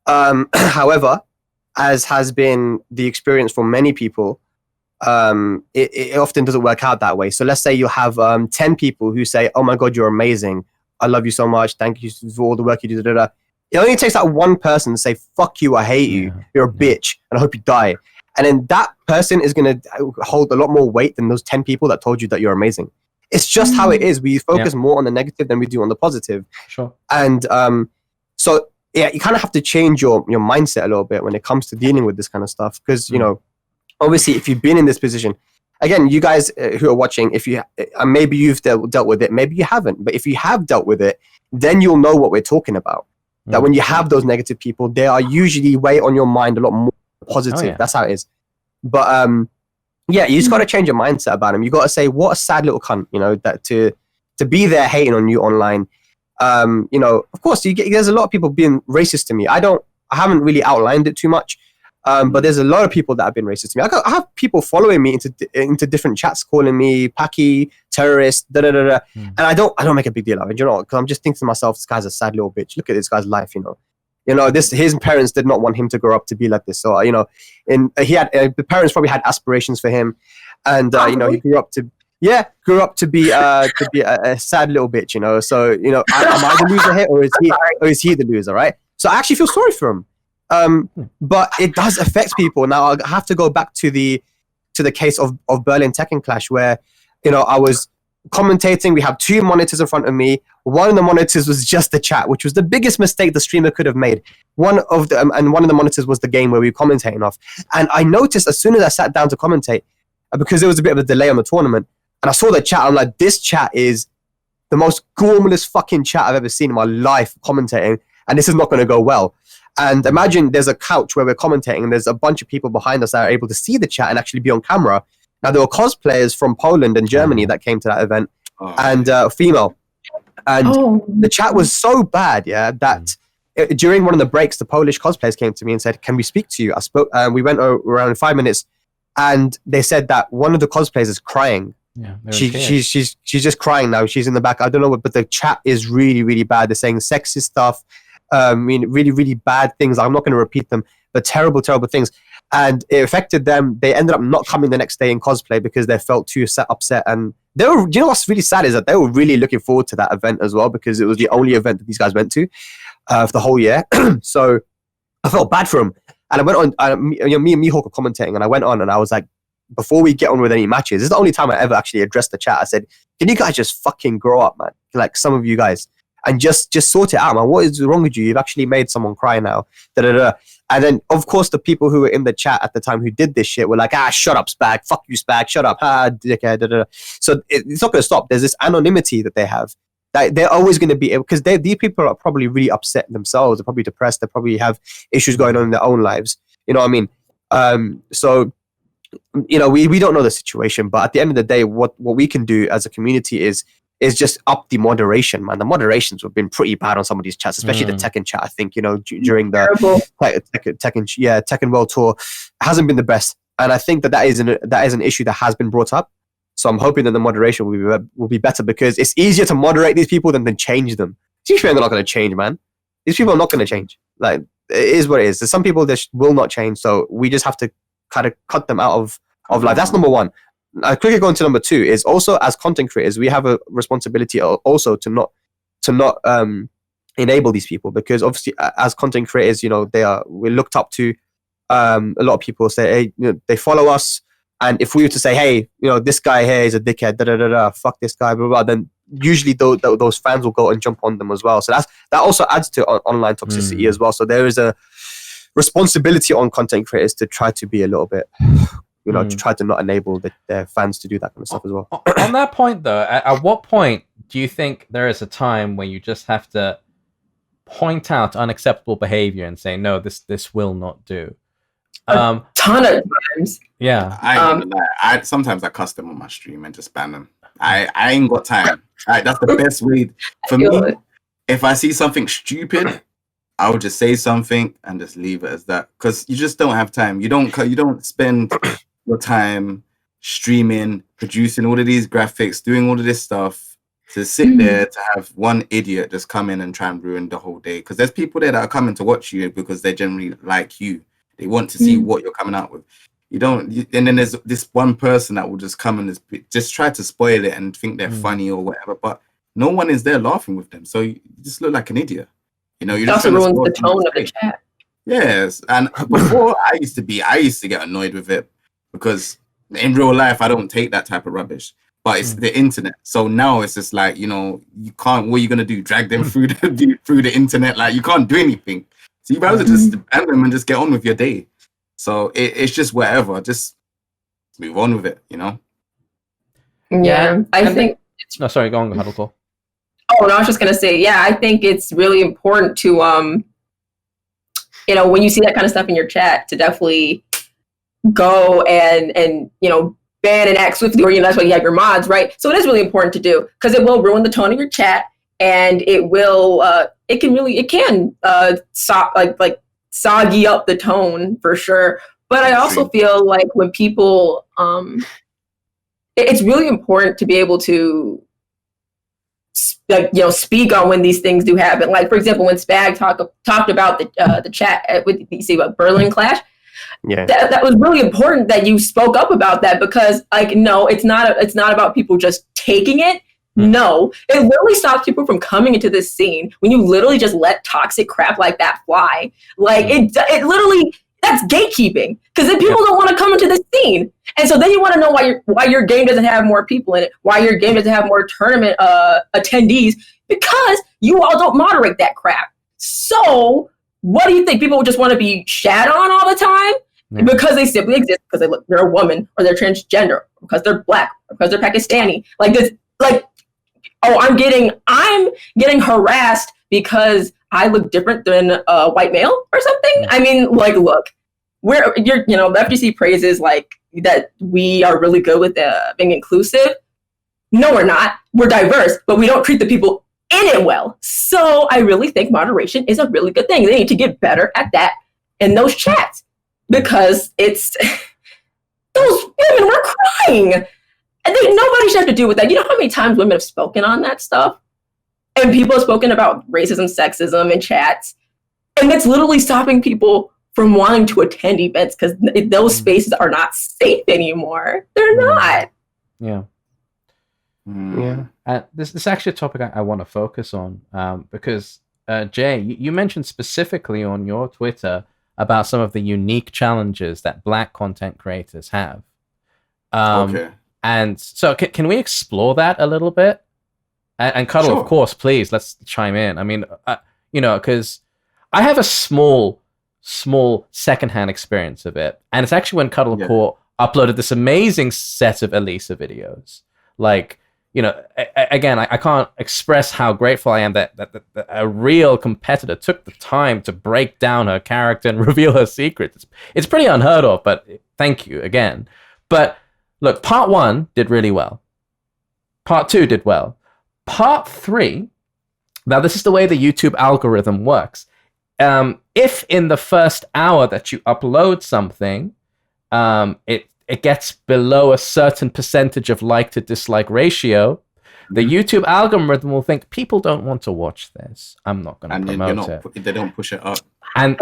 However, as has been the experience for many people, it often doesn't work out that way. So let's say you have 10 people who say, "Oh my God, you're amazing. I love you so much. Thank you for all the work you do." Da, da, da. It only takes that one person to say, "Fuck you, I hate you. You're a bitch, and I hope you die." And then that person is going to hold a lot more weight than those 10 people that told you that you're amazing. It's just how it is. We focus more on the negative than we do on the positive. Sure. And so yeah, you kind of have to change your mindset a little bit when it comes to dealing with this kind of stuff. Because, you know, obviously, if you've been in this position, again, you guys who are watching, if you maybe you've dealt with it, maybe you haven't. But if you have dealt with it, then you'll know what we're talking about. That when you have those negative people, they are usually way on your mind a lot more positive. Oh, yeah. That's how it is. But yeah, you just got to change your mindset about them. You got to say, what a sad little cunt, you know, that to be there hating on you online. You know, of course, there's a lot of people being racist to me. I haven't really outlined it too much, but there's a lot of people that have been racist to me. I have people following me into different chats, calling me Paki, terrorist, da da da da, and I don't make a big deal of it, you know, because I'm just thinking to myself, this guy's a sad little bitch. Look at this guy's life, you know, his parents did not want him to grow up to be like this. So, you know, the parents probably had aspirations for him, and you know, he grew up to be a sad little bitch, you know. So, you know, am I the loser here, or is he the loser, right? So I actually feel sorry for him. But it does affect people. Now I have to go back to the case of Berlin Tekken Clash, where, you know, I was commentating. We have 2 monitors in front of me. One of the monitors was just the chat, which was the biggest mistake the streamer could have made. One of the monitors was the game where we were commentating off. And I noticed as soon as I sat down to commentate, because there was a bit of a delay on the tournament, and I saw the chat, I'm like, this chat is the most gormless fucking chat I've ever seen in my life commentating, and this is not going to go well. And imagine there's a couch where we're commentating, and there's a bunch of people behind us that are able to see the chat and actually be on camera. Now, there were cosplayers from Poland and Germany that came to that event, and female. And the chat was so bad, that during one of the breaks, the Polish cosplayers came to me and said, "Can we speak to you?" I spoke, and we went around 5 minutes, and they said that one of the cosplayers is crying. Yeah, she's just crying now. She's in the back. I don't know what, but the chat is really, really bad. They're saying sexist stuff. I mean, really, really bad things. I'm not going to repeat them, but terrible, terrible things. And it affected them. They ended up not coming the next day in cosplay because they felt too upset. And they were, you know, what's really sad is that they were really looking forward to that event as well, because it was the only event that these guys went to for the whole year. So I felt bad for them. And I went on, me and Mihawk were commentating, and I went on and I was like, before we get on with any matches, this is the only time I ever actually addressed the chat. I said, "Can you guys just fucking grow up, man? Like, some of you guys, and just sort it out, man. What is wrong with you? You've actually made someone cry now." Da, da, da. And then, of course, the people who were in the chat at the time who did this shit were like, "Shut up, Spag. Fuck you, Spag. Shut up. Dickhead." Da, da, da. So it's not going to stop. There's this anonymity that they have. That they're always going to be able, because these people are probably really upset themselves. They're probably depressed. They probably have issues going on in their own lives. You know what I mean? So, you know, we don't know the situation, but at the end of the day, what we can do as a community is just up the moderation, man. The moderations have been pretty bad on some of these chats, especially the Tekken chat. I think, you know, during the Tekken World Tour, hasn't been the best, and I think that is an issue that has been brought up. So I'm hoping that the moderation will be better, because it's easier to moderate these people than to change them. These people are not going to change, man. These people are not going to change. Like, it is what it is. There's some people that will not change, so we just have to kind of cut them out of life. That's number one. Quickly going to number 2 is also, as content creators, we have a responsibility also to not enable these people, because obviously as content creators, you know, we're looked up to. A lot of people say, hey, you know, they follow us, and if we were to say, hey, you know, this guy here is a dickhead, da da da da, fuck this guy, blah blah, then usually those fans will go and jump on them as well. So that also adds to online toxicity as well. So there is a responsibility on content creators to try to be a little bit, you know, to try to not enable their fans to do that kind of stuff as well. On that point, though, at what point do you think there is a time when you just have to point out unacceptable behavior and say, no, this will not do. Ton of times. Yeah. Sometimes I custom on my stream and just ban them. I ain't got time. That's the best way for me. If I see something stupid, I would just say something and just leave it as that, because you just don't have time. You don't spend your time streaming, producing all of these graphics, doing all of this stuff to sit there to have one idiot just come in and try and ruin the whole day. Because there's people there that are coming to watch you because they generally like you. They want to see what you're coming out with. And then there's this one person that will just come and just try to spoil it and think they're funny or whatever, but no one is there laughing with them. So you just look like an idiot. You know, you just also ruins the tone of the chat. Yes, and before I used to get annoyed with it because in real life I don't take that type of rubbish. But it's the internet. So now it's just like, you know, you can't. What are you gonna do? Drag them through the internet? Like, you can't do anything. So you guys are just ban them and just get on with your day. So it's just whatever. Just move on with it, you know. Yeah, I think. No, sorry. Go on, Cuddle. Oh no, I was just gonna say, yeah, I think it's really important to, you know, when you see that kind of stuff in your chat, to definitely go and you know, ban and act swiftly, or you know, that's why you have your mods, right? So it is really important to do, because it will ruin the tone of your chat, and it will, it can soggy up the tone for sure. But I also feel like when people, it's really important to be able to, like, you know, speak on when these things do happen. Like, for example, when Spag talked about the chat with Berlin Clash. Yeah, that was really important that you spoke up about that, because, like, no, it's not about people just taking it. No, it literally stops people from coming into this scene when you literally just let toxic crap like that fly. Like, it literally, that's gatekeeping, because then people don't want to come into this scene, and so then you want to know why your game doesn't have more people in it, why your game doesn't have more tournament attendees, because you all don't moderate that crap. So what do you think? People just want to be shat on all the time because they simply exist because they're a woman, or they're transgender, because they're black, or because they're Pakistani. Like this, like, oh, I'm getting harassed because I look different than a white male or something. I mean, like, look, the FGC praises like that we are really good with being inclusive. No, we're not. We're diverse, but we don't treat the people in it well. So I really think moderation is a really good thing. They need to get better at that in those chats, because it's those women were crying, and nobody should have to do with that. You know how many times women have spoken on that stuff, and people have spoken about racism, sexism in chats, and it's literally stopping people from wanting to attend events, because those spaces are not safe anymore. They're not. Yeah. Yeah. This is actually a topic I want to focus on, because Jay, you mentioned specifically on your Twitter about some of the unique challenges that Black content creators have. Okay. And so can we explore that a little bit? And Cuddle, sure. Of course, please, let's chime in. I mean, you know, because I have a small secondhand experience of it. And it's actually when Cuddle Core uploaded this amazing set of Elisa videos. Like, you know, again, I can't express how grateful I am that a real competitor took the time to break down her character and reveal her secrets. It's pretty unheard of, but thank you again. But look, part 1 did really well. Part 2 did well. Part 3, now this is the way the YouTube algorithm works. If in the first hour that you upload something, it gets below a certain percentage of like to dislike ratio, the YouTube algorithm will think people don't want to watch this. I'm not going to promote it. They don't push it up. And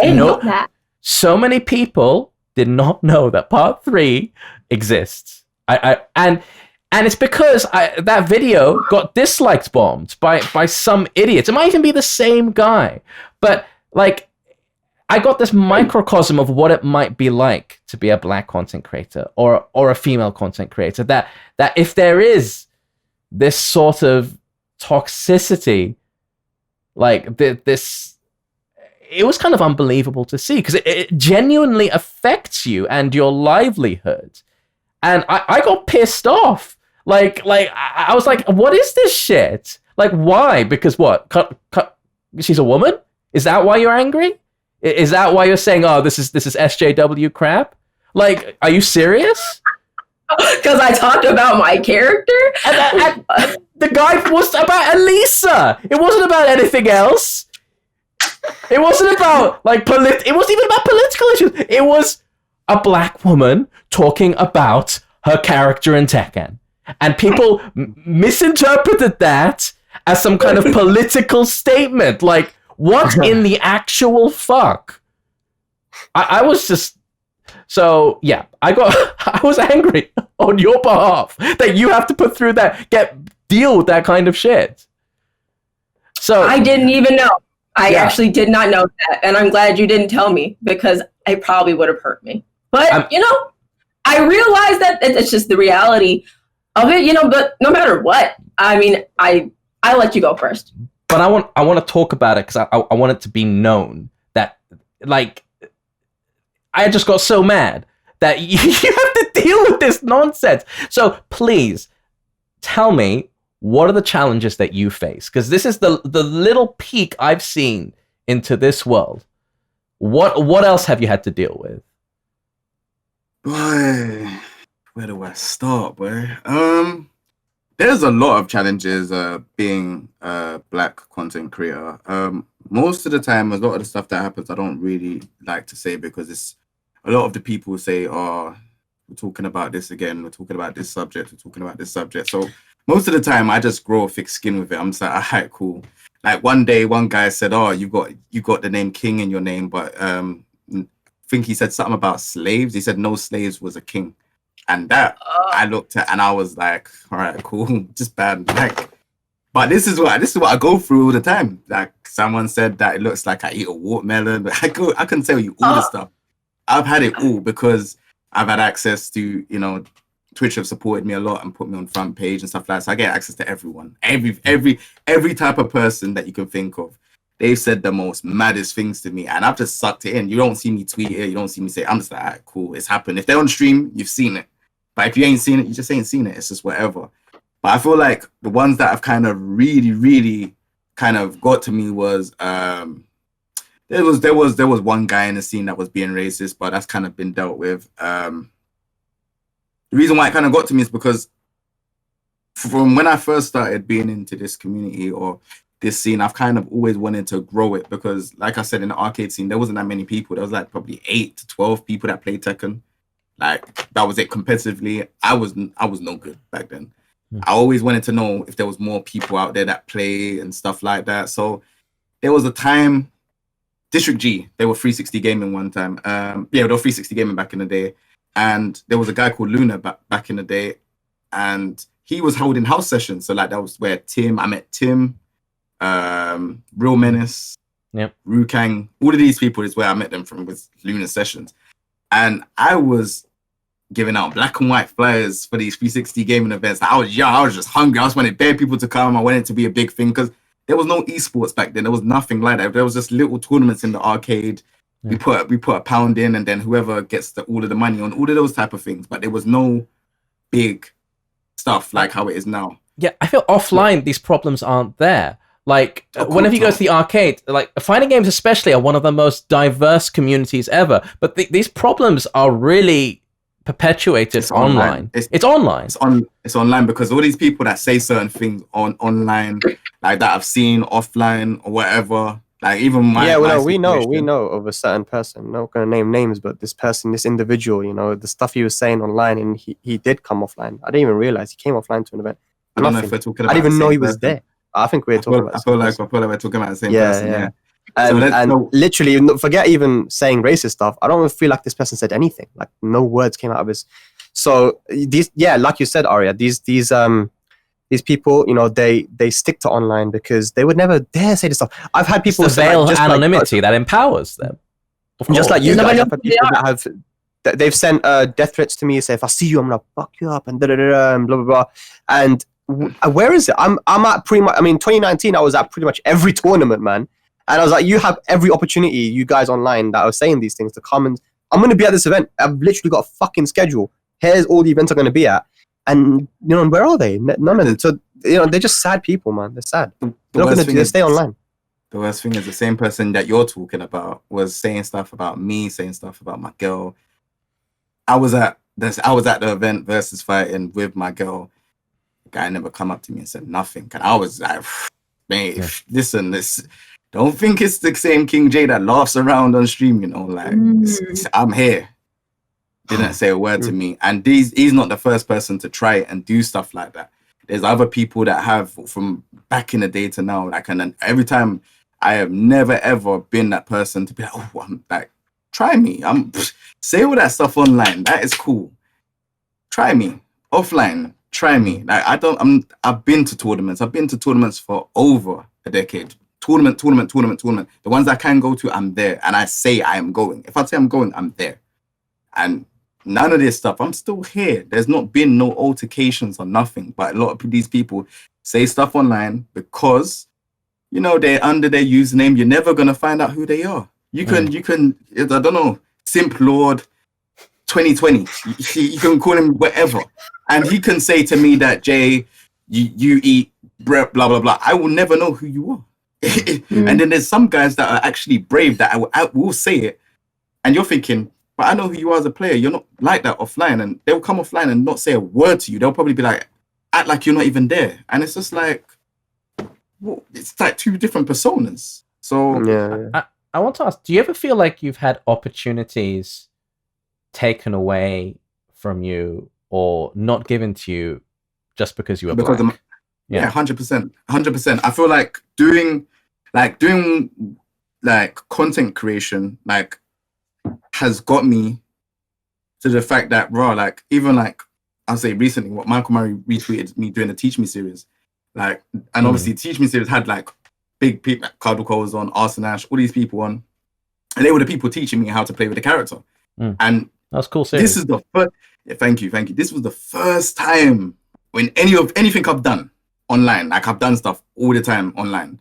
so many people did not know that part 3 exists. And it's because that video got disliked bombed by some idiots. It might even be the same guy, but like, I got this microcosm of what it might be like to be a Black content creator or a female content creator. That if there is this sort of toxicity, like this, it was kind of unbelievable to see, because it genuinely affects you and your livelihood. And I got pissed off. Like I was like, what is this shit? Like, why? Because what? She's a woman? Is that why you're angry? Is that why you're saying, "Oh, this is SJW crap"? Like, are you serious? Because I talked about my character. And the guy was about Elisa. It wasn't about anything else. It wasn't about like It wasn't even about political issues. It was a black woman talking about her character in Tekken, and people misinterpreted that as some kind of political statement. Like, what in the actual fuck? I was just. So yeah, I was angry on your behalf that you have to put through that, deal with that kind of shit. So I didn't even know. I actually did not know that, and I'm glad you didn't tell me because it probably would have hurt me. But I realized that it's just the reality of it. But no matter what, I mean, I let you go first. But I want to talk about it because I want it to be known that like. I just got so mad that you have to deal with this nonsense. So please tell me, what are the challenges that you face? Because this is the little peek I've seen into this world. What else have you had to deal with? Boy, where do I start, boy? There's a lot of challenges being a black content creator. Most of the time, a lot of the stuff that happens, I don't really like to say because it's a lot of the people say, "Oh, we're talking about this again. We're talking about this subject. We're talking about this subject." So most of the time, I just grow a thick skin with it. I'm just like, "All right, cool." Like one day, one guy said, "Oh, you got the name King in your name," but I think he said something about slaves. He said no slaves was a king, and that I looked at and I was like, "All right, cool, just bad." Like, but this is what I go through all the time. Like someone said that it looks like I eat a watermelon, but I can tell you all the stuff. I've had it all because I've had access to, Twitch have supported me a lot and put me on front page and stuff like that. So I get access to everyone, every type of person that you can think of. They've said the most maddest things to me, and I've just sucked it in. You don't see me tweet it, you don't see me say. I'm just like, all right, cool, it's happened. If they're on stream, you've seen it. But if you ain't seen it, you just ain't seen it. It's just whatever. But I feel like the ones that have kind of really, really kind of got to me was there was one guy in the scene that was being racist, but that's kind of been dealt with. The reason why it kind of got to me is because from when I first started being into this community or this scene, I've kind of always wanted to grow it because, like I said, in the arcade scene, there wasn't that many people. There was like probably 8 to 12 people that played Tekken. Like that was it competitively. I was no good back then. I always wanted to know if there was more people out there that play and stuff like that. So there was a time. District G, they were 360 Gaming one time. They were 360 Gaming back in the day. And there was a guy called Luna back in the day. And he was holding house sessions. So like that was where I met Tim, Real Menace, Rukang. All of these people is where I met them from with Luna sessions. And I was giving out black and white flyers for these 360 Gaming events. I was young, I was just hungry. I just wanted bare people to come. I wanted it to be a big thing because there was no esports back then. There was nothing like that. There was just little tournaments in the arcade. We put a pound in, and then whoever gets all of the money on all of those type of things. But there was no big stuff like how it is now. Yeah, I feel offline these problems aren't there. Like whenever you go to the arcade, like fighting games especially are one of the most diverse communities ever. But these problems are really perpetuated online. It's online. It's online because all these people that say certain things online, like that I've seen offline or whatever. Like even we know of a certain person. I'm not gonna name names, but this person, this individual, the stuff he was saying online, and he did come offline. I didn't even realize he came offline to an event. I don't know if we're talking about. I didn't even know he was there. I think we're talking about. I feel like we're talking about the same person. Yeah. And literally, forget even saying racist stuff. I don't feel like this person said anything. Like no words came out of his. So like you said, Arya, these people, they stick to online because they would never dare say this stuff. I've had people say veil anonymity that empowers them. Just like you guys, I've had people that they've sent death threats to me. Say if I see you, I'm gonna fuck you up and blah blah blah. And where is it? I'm at pretty much. I mean, 2019, I was at pretty much every tournament, man. And I was like, you have every opportunity, you guys online that are saying these things, to come and I'm going to be at this event. I've literally got a fucking schedule. Here's all the events I'm going to be at. And, where are they? None of them. So, they're just sad people, man. They're sad. They're not going to stay online. The worst thing is the same person that you're talking about was saying stuff about me, saying stuff about my girl. I was at the event versus fighting with my girl. The guy never come up to me and said nothing. And I was like, mate, listen, this don't think it's the same King J that laughs around on stream, you know, like I'm here. Didn't say a word to me. And he's not the first person to try it and do stuff like that. There's other people that have from back in the day to now, like, and then every time I have never ever been that person to be like, oh, I'm like, try me. Say all that stuff online. That is cool. Try me offline. Try me. Like I've been to tournaments. I've been to tournaments for over a decade. Tournament. The ones I can go to, I'm there, and I say I am going. If I say I'm going, I'm there. And none of this stuff, I'm still here. There's not been no altercations or nothing. But a lot of these people say stuff online because, you know, they're under their username. You're never gonna find out who they are. You can, I don't know, Simp Lord 2020. You can call him whatever, and he can say to me that Jay, you eat blah blah blah. I will never know who you are. And then there's some guys that are actually brave that I will say it, and you're thinking, but I know who you are as a player. You're not like that offline, and they'll come offline and not say a word to you. They'll probably be like, act like you're not even there, and it's just like, well, it's like two different personas. So Yeah. I want to ask, do you ever feel like you've had opportunities taken away from you or not given to you just because you were black? Yeah, 100%. I feel like doing content creation has got me to the fact that, bro, like, even like I'll say recently, what Michael Murray retweeted me doing the Teach Me series, like, and obviously Teach Me series had like big people, like Cuddle was on, Ash, all these people on, and they were the people teaching me how to play with the character. And that's cool series. This is the first. Yeah, thank you. This was the first time when anything I've done online, like I've done stuff all the time online.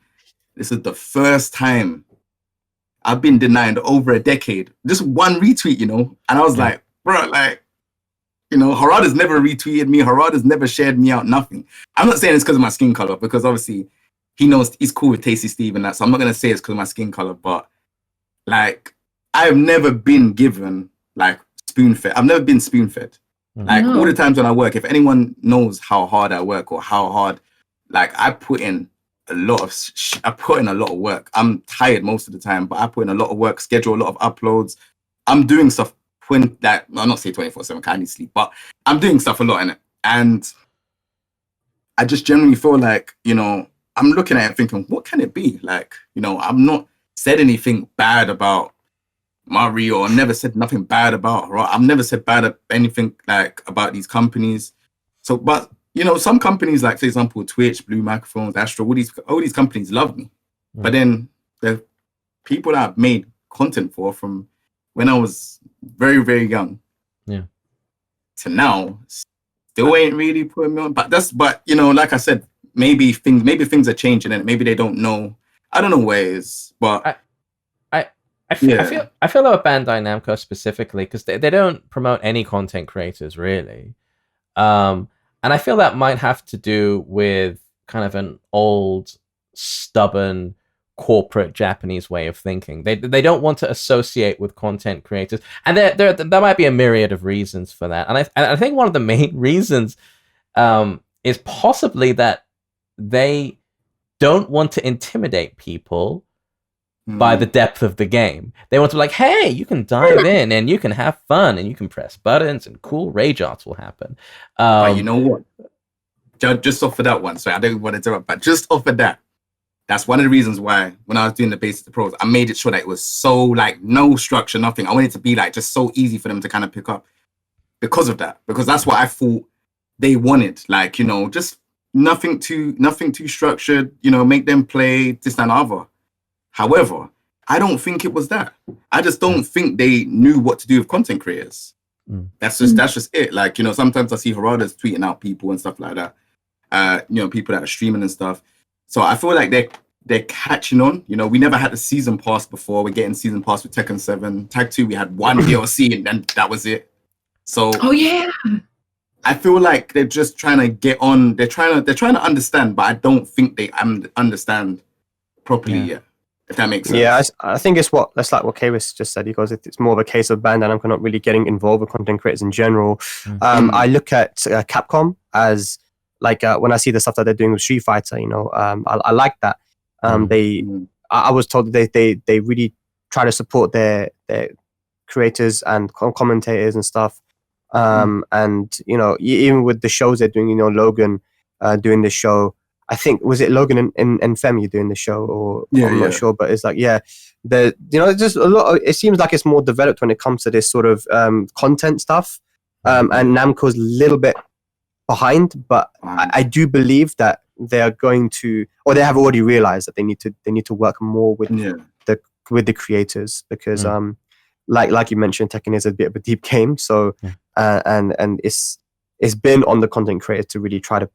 This is the first time I've been denied over a decade. Just one retweet, you know, and I was like, bro, like, you know, Harada's never retweeted me. Harada's never shared me out. Nothing. I'm not saying it's because of my skin color, because obviously he knows he's cool with Tasty Steve and that. So I'm not gonna say it's because of my skin color, but like, I've never been given like spoon-fed. I've never been spoon-fed. Like all the times when I work, if anyone knows how hard I work or how hard, like I put in a lot of work. I'm tired most of the time, but I put in a lot of work, schedule a lot of uploads. I'm doing stuff when that, I'll not say 24/7, I need sleep, but I'm doing stuff a lot in it. And I just generally feel like, you know, I'm looking at it thinking, what can it be? Like, you know, I'm not said anything bad about Mario. I've never said nothing bad about her. I've never said bad anything like about these companies. So, but you know, some companies, like for example, Twitch, Blue Microphones, Astro, all these companies love me. But then the people that I've made content for from when I was very, very young, to now, still ain't really putting me on. But you know, like I said, maybe things are changing and maybe they don't know. I don't know where it is, but I feel about Bandai Namco specifically because they don't promote any content creators really, and I feel that might have to do with kind of an old, stubborn, corporate Japanese way of thinking. They don't want to associate with content creators, and there might be a myriad of reasons for that. And I think one of the main reasons is possibly that they don't want to intimidate people by the depth of the game. They want to be like, hey, you can dive in and you can have fun and you can press buttons and cool rage arts will happen. But you know what? Just off of that one, sorry, I don't want to interrupt, but just off of that, that's one of the reasons why when I was doing the Basics to Pros, I made it sure that it was so like no structure, nothing. I wanted it to be like just so easy for them to kind of pick up because of that. Because that's what I thought they wanted. Like, you know, just nothing too structured, you know, make them play this and other. However, I don't think it was that. I just don't think they knew what to do with content creators. That's just it. Like, you know, sometimes I see Harada's tweeting out people and stuff like that. You know, people that are streaming and stuff. So I feel like they're catching on. You know, we never had the season pass before. We're getting season pass with Tekken 7. Tag 2, we had one DLC and then that was it. So I feel like they're just trying to get on. They're trying to understand, but I don't think they understand properly yet. If that makes sense. Yeah, I think that's like what Kayvis just said. He goes, it's more of a case of Bandai Namco not really getting involved with content creators in general. I look at Capcom as like when I see the stuff that they're doing with Street Fighter, I like that. I was told that they really try to support their creators and commentators and stuff. And even with the shows they're doing, Logan doing the show. I think was it Logan and Femi doing the show, or I'm not sure, but it's like just a lot. It seems like it's more developed when it comes to this sort of content stuff, and Namco's a little bit behind, but I do believe that they are going to, or they have already realized that they need to work more with the creators, because like you mentioned, Tekken is a bit of a deep game, so and it's been on the content creators to really try to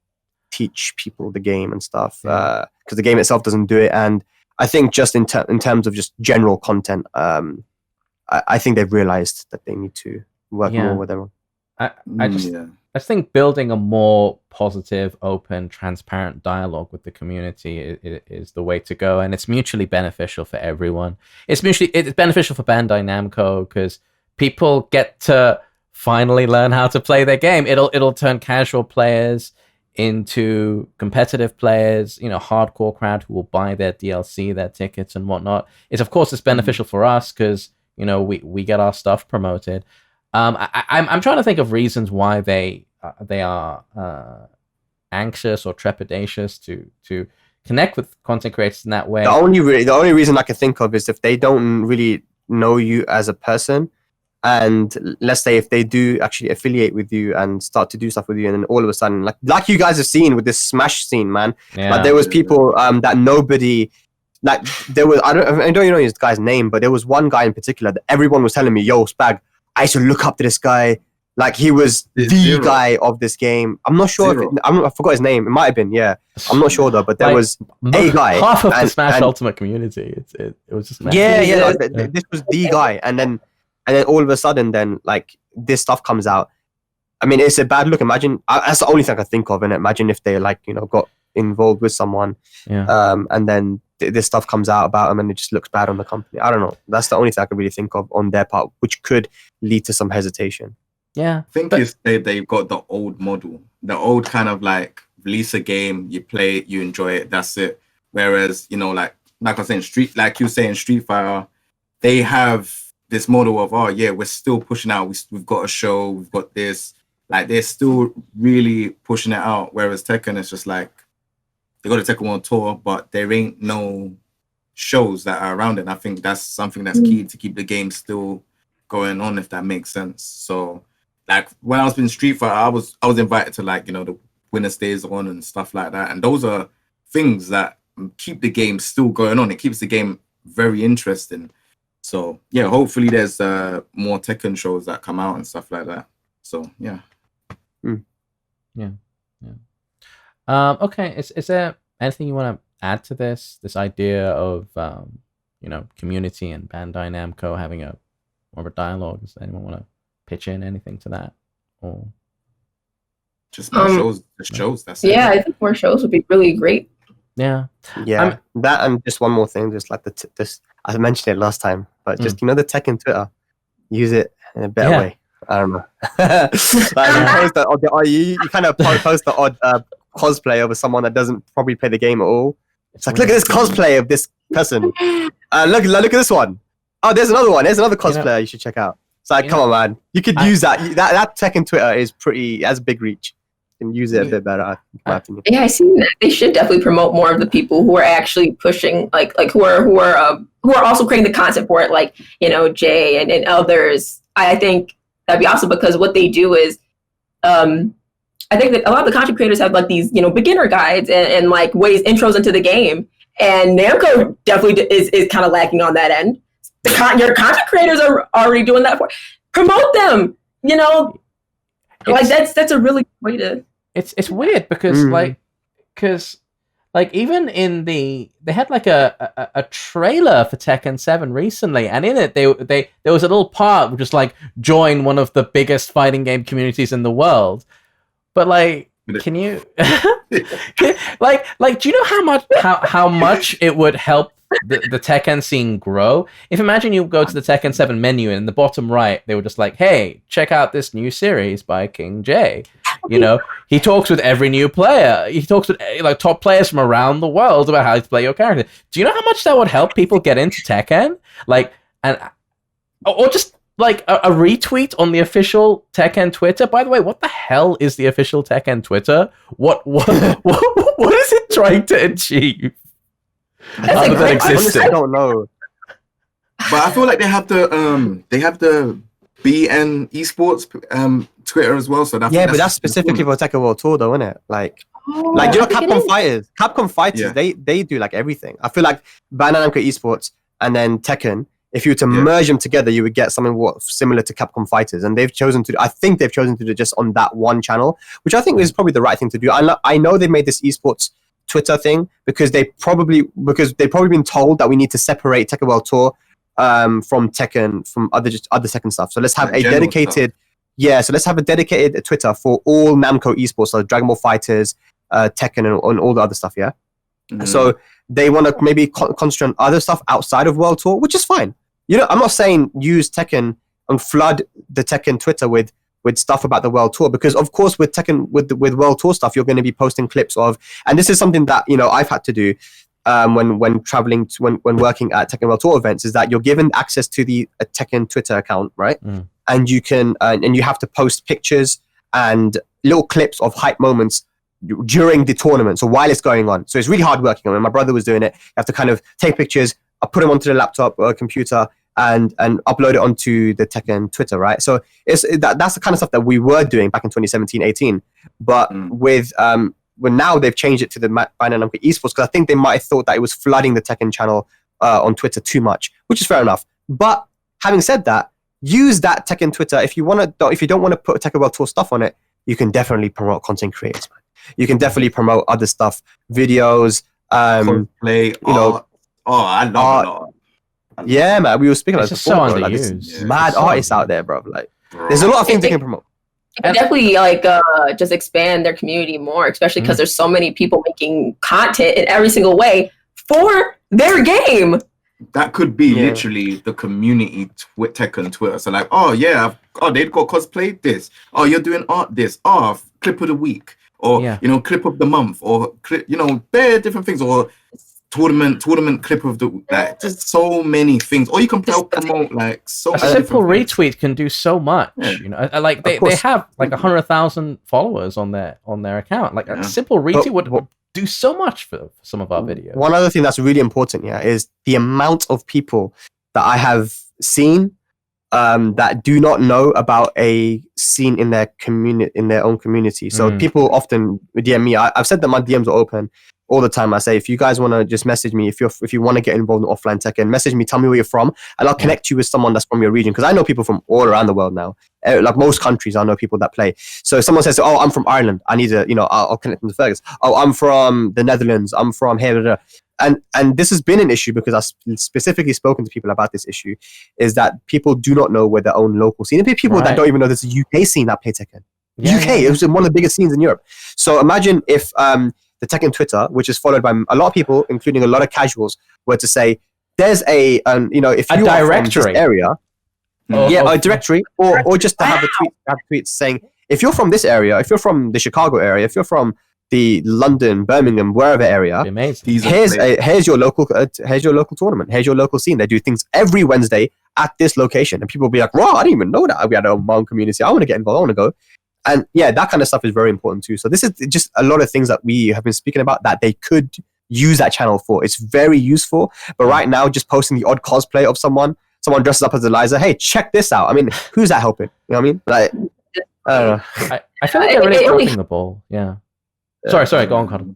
teach people the game and stuff, because the game itself doesn't do it. And I think just in terms of just general content, I think they've realized that they need to work more with everyone. I just think building a more positive, open, transparent dialogue with the community is the way to go, and it's mutually beneficial for everyone. It's beneficial for Bandai Namco because people get to finally learn how to play their game. It'll turn casual players into competitive players, hardcore crowd who will buy their DLC, their tickets and whatnot. Of course it's beneficial for us because we get our stuff promoted. I'm trying to think of reasons why they are anxious or trepidatious to connect with content creators in that way. The only reason I can think of is if they don't really know you as a person. And let's say if they do actually affiliate with you and start to do stuff with you, and then all of a sudden, like you guys have seen with this Smash scene, man, like there was people that nobody, like there was I don't know his guy's name, but there was one guy in particular that everyone was telling me, "Yo, Spag, I used to look up to this guy, like he was the guy of this game." I'm not sure I forgot his name. It might have been, I'm not sure though, but there was a guy. Half of the Smash Ultimate community, it was just this was the guy, and then all of a sudden, then like this stuff comes out. I mean, it's a bad look. Imagine that's the only thing I can think of. And imagine if they got involved with someone, and then this stuff comes out about them, and it just looks bad on the company. I don't know. That's the only thing I can really think of on their part, which could lead to some hesitation. Yeah, I think they've got the old model, the old kind of like release a game, you play it, you enjoy it, that's it. Whereas like I was saying, Street Fighter, they have this model of we're still pushing out, we've got a show, we've got this, like they're still really pushing it out, whereas Tekken is just like they got a Tekken World Tour, but there ain't no shows that are around it, and I think that's something that's key to keep the game still going on, if that makes sense. So like when I was in Street Fighter, I was invited to the winner stays on and stuff like that, and those are things that keep the game still going on. It keeps the game very interesting. So yeah, hopefully there's more Tekken shows that come out and stuff like that. So yeah. Okay. Is there anything you want to add to this idea of community and Bandai Namco having more of a dialogue? Does anyone want to pitch in anything to that, or just more shows? That's it. I think more shows would be really great. That, and just one more thing, just like this. I mentioned it last time, but just the Tekken Twitter, use it in a better way. I don't know. You kind of post the odd cosplay of someone that doesn't probably play the game at all. It's like, look at this cosplay of this person. Look at this one. Oh, there's another one. There's another cosplayer you should check out. It's like, come on, man. You could use that. That Tekken Twitter has a big reach. You can use it a bit better, in my opinion. Yeah, I see that. They should definitely promote more of the people who are actually pushing, like who are also creating the content for it, like Jay and others. I think that'd be awesome, because what they do is, I think that a lot of the content creators have like these beginner guides and like intros into the game, and Namco definitely is kind of lacking on that end. Your content creators are already doing that promote them. Like that's a really good way to. It's weird because even in they had like a trailer for Tekken 7 recently, and in it there was a little part which was like, join one of the biggest fighting game communities in the world. But like, can you do you know how much it would help the Tekken scene grow. If imagine you go to the Tekken 7 menu and in the bottom right, they were just like, hey, check out this new series by King J. You know, he talks with every new player. He talks with like top players from around the world about how to play your character. Do you know how much that would help people get into Tekken? Like, or just like a retweet on the official Tekken Twitter. By the way, what the hell is the official Tekken Twitter? What is it trying to achieve? Other than existing? I don't know. But I feel like they have the BN Esports Twitter as well. So but that's specifically for Tekken World Tour, though, isn't it? Like you know, Capcom Fighters, they do like everything. I feel like Bandai Namco Esports and then Tekken, if you were to merge them together, you would get something similar to Capcom Fighters. And I think they've chosen to do just on that one channel, which I think is probably the right thing to do. I know they made this esports Twitter thing because they've probably been told that we need to separate Tekken World Tour from Tekken, from other Tekken stuff. So let's have a dedicated stuff. So let's have a dedicated Twitter for all Namco esports, so Dragon Ball Fighters, Tekken, and all the other stuff. So they want to maybe concentrate on other stuff outside of World Tour, which is fine. You know, I'm not saying use Tekken and flood the Tekken Twitter with stuff about the World Tour, because of course with Tekken, with World Tour stuff, you're going to be posting clips of, and this is something that, you know, I've had to do when traveling when working at Tekken World Tour events, is that you're given access to the Tekken Twitter account, right? And you can and you have to post pictures and little clips of hype moments during the tournament, so while it's going on. So it's really hard working. When my brother was doing it, you have to kind of take pictures, I put them onto the laptop or computer, and upload it onto the Tekken Twitter, right? So that's the kind of stuff that we were doing back in 2017-18. But with when now they've changed it to the Bandai Namco Esports, because I think they might have thought that it was flooding the Tekken channel on Twitter too much, which is fair enough. But having said that, use that Tekken Twitter if you don't want to put Tekken World Tour stuff on it. You can definitely promote content creators, man. You can definitely promote other stuff, videos, play. I love it. Yeah, man. We were speaking about this before. So underused. Like, mad artists out there, bro. Like, there's a lot of things they can promote. Definitely, like, just expand their community more, especially because there's so many people making content in every single way for their game. That could be literally the community Tekken Twitter. So like, they've got cosplay this. Oh, you're doing art this. Oh, clip of the week. Or, you know, clip of the month. Or, you know, bare different things. Or tournament clip of the... Like, just so many things. Or you can promote, like, so a simple retweet can do so much. You know, like, they have, like, 100,000 followers on their account. Like, a simple retweet would do so much for some of our videos. One other thing that's really important is the amount of people that I have seen that do not know about a scene in their community, in their own community. So people often DM me. I've said that my DMs are open all the time. I say, if you guys want to just message me, if you want to get involved in offline Tekken, message me, tell me where you're from, and I'll connect you with someone that's from your region, because I know people from all around the world now. Like most countries, I know people that play. So if someone says, oh, I'm from Ireland, I need to, I'll connect them to Fergus. Oh, I'm from the Netherlands, I'm from here. And this has been an issue, because I've specifically spoken to people about this issue, is that people do not know where their own local scene, and people that don't even know there's a UK scene that play Tekken. It was one of the biggest scenes in Europe. So imagine if the Tekken Twitter, which is followed by a lot of people, including a lot of casuals, were to say, there's a, if you are from this area, a directory, or just to have a tweet saying, if you're from this area, if you're from the Chicago area, if you're from the London, Birmingham, wherever area, here's your local tournament, here's your local scene. They do things every Wednesday at this location, and people will be like, "Wow, I didn't even know that we had a Hmong community. I want to get involved. I want to go." And that kind of stuff is very important too. So this is just a lot of things that we have been speaking about that they could use that channel for. It's very useful. But right now, just posting the odd cosplay of someone dresses up as Eliza. Hey, check this out. I mean, who's that helping? You know what I mean? Like, I don't know. I feel like they're really dropping the ball. Yeah. Sorry, go on, Cuddle.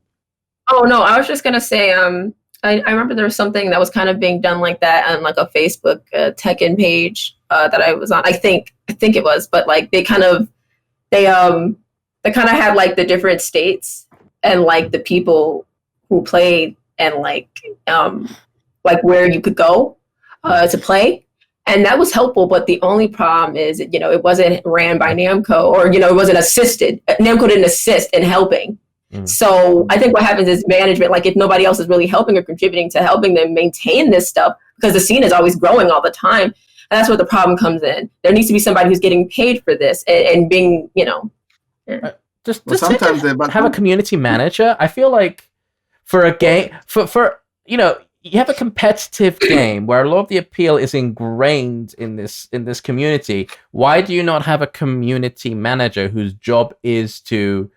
Oh no, I was just gonna say, I remember there was something that was kind of being done like that on like a Facebook Tekken page that I was on. I think it was, but like they kind of had like the different states and like the people who played and like where you could go to play. And that was helpful, but the only problem is, it wasn't ran by Namco, or, it wasn't assisted. Namco didn't assist in helping. So I think what happens is management, like if nobody else is really helping or contributing to helping them maintain this stuff, because the scene is always growing all the time, and that's where the problem comes in. There needs to be somebody who's getting paid for this and being, Just sometimes have a community manager. I feel like for a game, for you have a competitive game where a lot of the appeal is ingrained in this community. Why do you not have a community manager whose job is to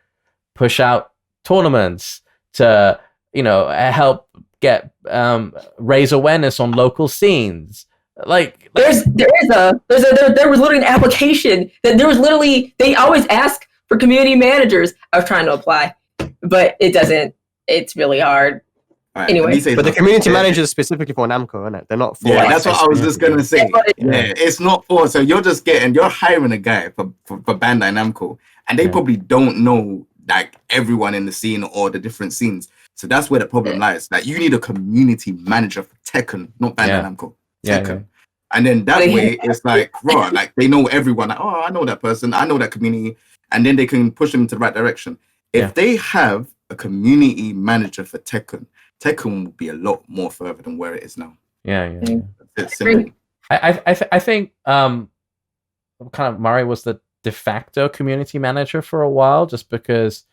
push out tournaments, to help get raise awareness on local scenes? There was literally an application that they always ask for community managers. I was trying to apply, but it doesn't. It's really hard. Right, anyway, but the community manager is specifically for Namco, isn't it? They're not for. Yeah, that's what I was just gonna say. Yeah, it's not for. So you're hiring a guy for Bandai Namco, and they probably don't know like everyone in the scene or the different scenes. So that's where the problem lies. Like you need a community manager for Tekken, not Bandai Namco. Tekken. And then that way it's like, raw, like they know everyone. Like, oh, I know that person, I know that community, and then they can push them into the right direction. If they have a community manager for Tekken will be a lot more further than where it is now. It's simple. I think kind of Murray was the de facto community manager for a while, just because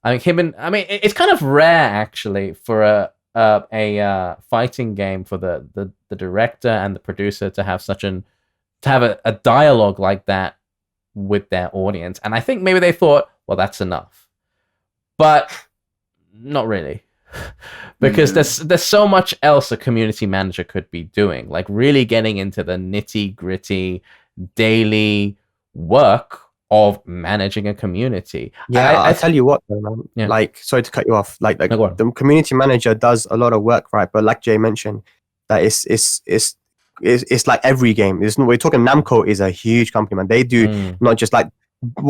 it's kind of rare actually for a fighting game for the director and the producer to have a dialogue like that with their audience. And I think maybe they thought, well, that's enough, but not really. Because there's so much else a community manager could be doing, like really getting into the nitty gritty daily work of managing a community. Yeah, I tell you what, man. Yeah. Like, sorry to cut you off. Like the community manager does a lot of work, right? But like Jay mentioned, that it's like every game. We're talking Namco is a huge company, man. They do not just like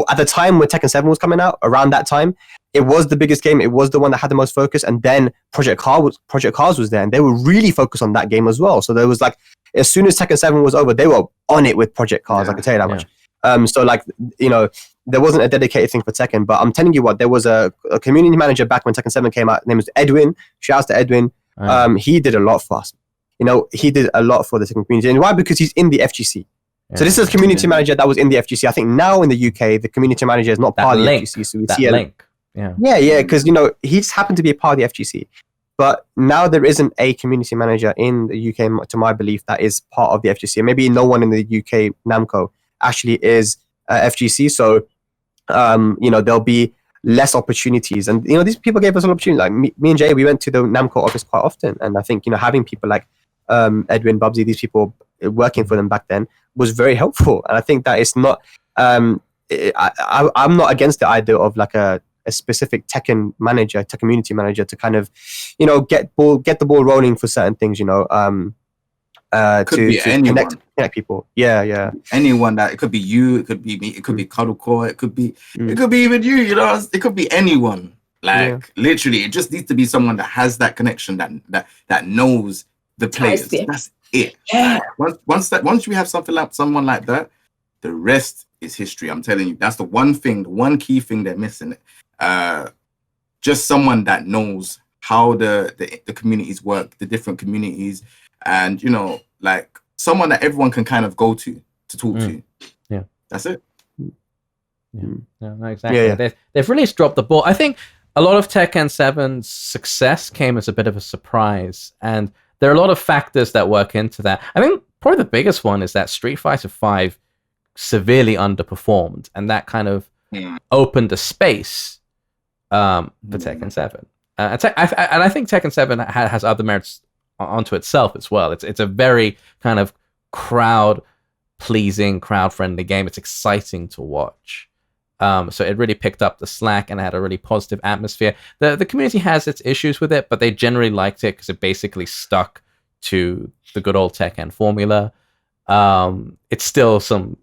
at the time when Tekken 7 was coming out, around that time, it was the biggest game. It was the one that had the most focus. And then Project Cars was there, and they were really focused on that game as well. So there was like, as soon as Tekken 7 was over, they were on it with Project Cars. I can tell you that much. So like, there wasn't a dedicated thing for Tekken, but I'm telling you what, there was a community manager back when Tekken 7 came out. His name was Edwin. Shouts to Edwin. He did a lot for us. He did a lot for the Tekken community. And why? Because he's in the FGC. So this is a community manager that was in the FGC. I think now in the UK, the community manager is not part of the FGC. So we see link. Because he just happened to be a part of the FGC. But now there isn't a community manager in the UK, to my belief, that is part of the FGC. And maybe no one in the UK Namco actually is FGC. So there'll be less opportunities. And these people gave us an opportunity. Like me and Jay, we went to the Namco office quite often. And I think having people like Edwin, Bubsy, these people working for them back then was very helpful. And I think that it's not I'm not against the idea of like a specific Tekken manager, Tekken community manager to kind of get the ball rolling for certain things, to connect people. Anyone. That it could be you, it could be me, it could be Cuddle Core, it could be even you, it could be anyone. Like literally, it just needs to be someone that has that connection, that knows the players. That's it. Yeah. Once you have someone like that, the rest is history. I'm telling you, that's the one key thing they're missing. Just someone that knows how the communities work, the different communities, and like someone that everyone can kind of go to talk to. Yeah, that's it. No, exactly. They've really dropped the ball. I think a lot of Tekken 7's success came as a bit of a surprise, and there are a lot of factors that work into that. I think probably the biggest one is that Street Fighter V severely underperformed, and that kind of opened a space for Tekken 7. And I think Tekken 7 has other merits onto itself as well. It's a very kind of crowd-pleasing, crowd-friendly game. It's exciting to watch. So it really picked up the slack and had a really positive atmosphere. The community has its issues with it, but they generally liked it because it basically stuck to the good old Tekken formula. It's still some,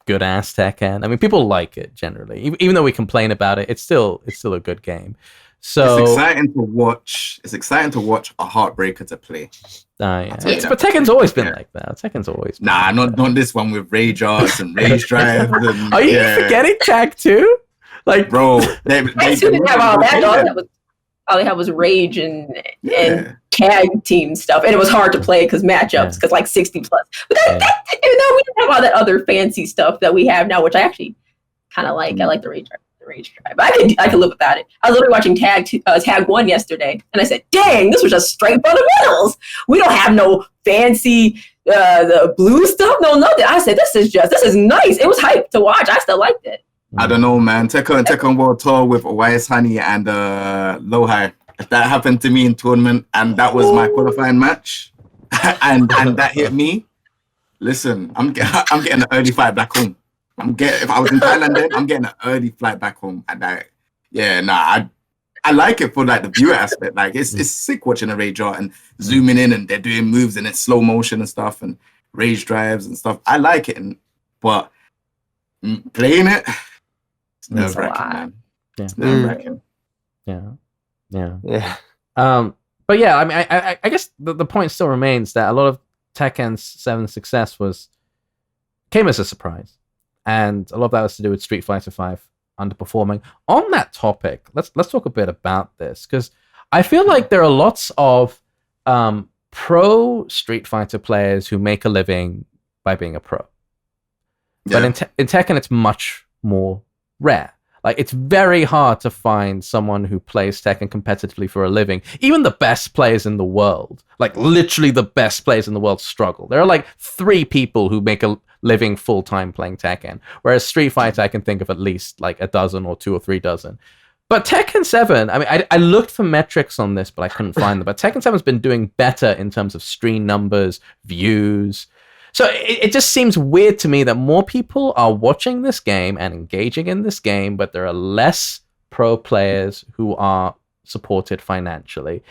good ass Tekken. I mean, people like it generally, even though we complain about it. It's still a good game. So it's exciting to watch. It's exciting to watch a heartbreaker to play. But Tekken's always been like that. Tekken's always been not this one with Rage Arts and Rage Drive. Are you forgetting Tag 2? Like, bro, they didn't have all that. All they had was rage and tag team stuff, and it was hard to play because matchups, because like 60 plus. But even though we didn't have all that other fancy stuff that we have now, which I actually kind of like. I like the rage drive, but I could live without it. I was literally watching Tag 1 yesterday, and I said, "Dang, this was just straight fundamentals. We don't have no fancy the blue stuff, no nothing." I said, "This is nice." It was hype to watch. I still liked it. I don't know, man. Tekken World Tour with Wise Honey and Low High. If that happened to me in tournament and that was my qualifying match, and that hit me, listen, I'm getting an early flight back home. If I was in Thailand then, I'm getting an early flight back home. And I like it for like the viewer aspect. Like it's sick watching a rage art and zooming in and they're doing moves and it's slow motion and stuff and rage drives and stuff. I like it, but playing it. It's nerve-wracking, man. Yeah. It's nerve-wracking. Yeah. But yeah, I mean, I guess the point still remains that a lot of Tekken 7's success came as a surprise, and a lot of that was to do with Street Fighter V underperforming. On that topic, let's talk a bit about this, because I feel like there are lots of pro Street Fighter players who make a living by being a pro, but in Tekken it's much more rare. Like, it's very hard to find someone who plays Tekken competitively for a living. Even the best players in the world, like literally the best players in the world, struggle. There are like 3 people who make a living full-time playing Tekken. Whereas Street Fighter, I can think of at least like a dozen or 2 or 3 dozen. But Tekken 7, I mean, I looked for metrics on this, but I couldn't find them. But Tekken 7 has been doing better in terms of stream numbers, views. So it just seems weird to me that more people are watching this game and engaging in this game, but there are less pro players who are supported financially.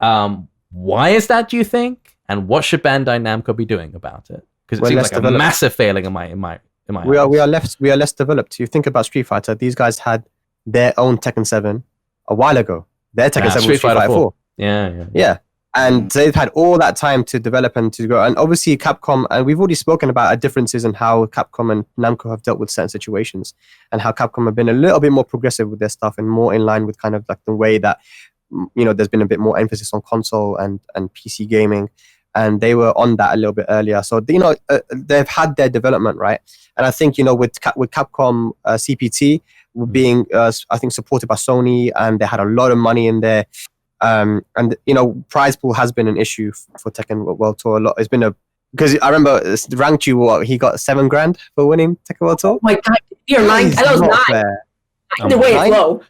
Why is that, do you think? And what should Bandai Namco be doing about it? Because it seems like a massive failing in my we are less developed. You think about Street Fighter, these guys had their own Tekken 7 a while ago. Their Tekken 7 was Street Fighter 4. Yeah. And they've had all that time to develop and to go. And obviously Capcom, and we've already spoken about differences in how Capcom and Namco have dealt with certain situations, and how Capcom have been a little bit more progressive with their stuff and more in line with kind of like the way that, you know, there's been a bit more emphasis on console and PC gaming. And they were on that a little bit earlier. So, you know, they've had their development, right? And I think, you know, with Capcom CPT being, I think, supported by Sony, and they had a lot of money in there. And you know, prize pool has been an issue for Tekken World Tour a lot. It's been because I remember ranked you he got $7,000 for winning Tekken World Tour. Oh my God, you're 9. I thought it was 9. Either way, it's low.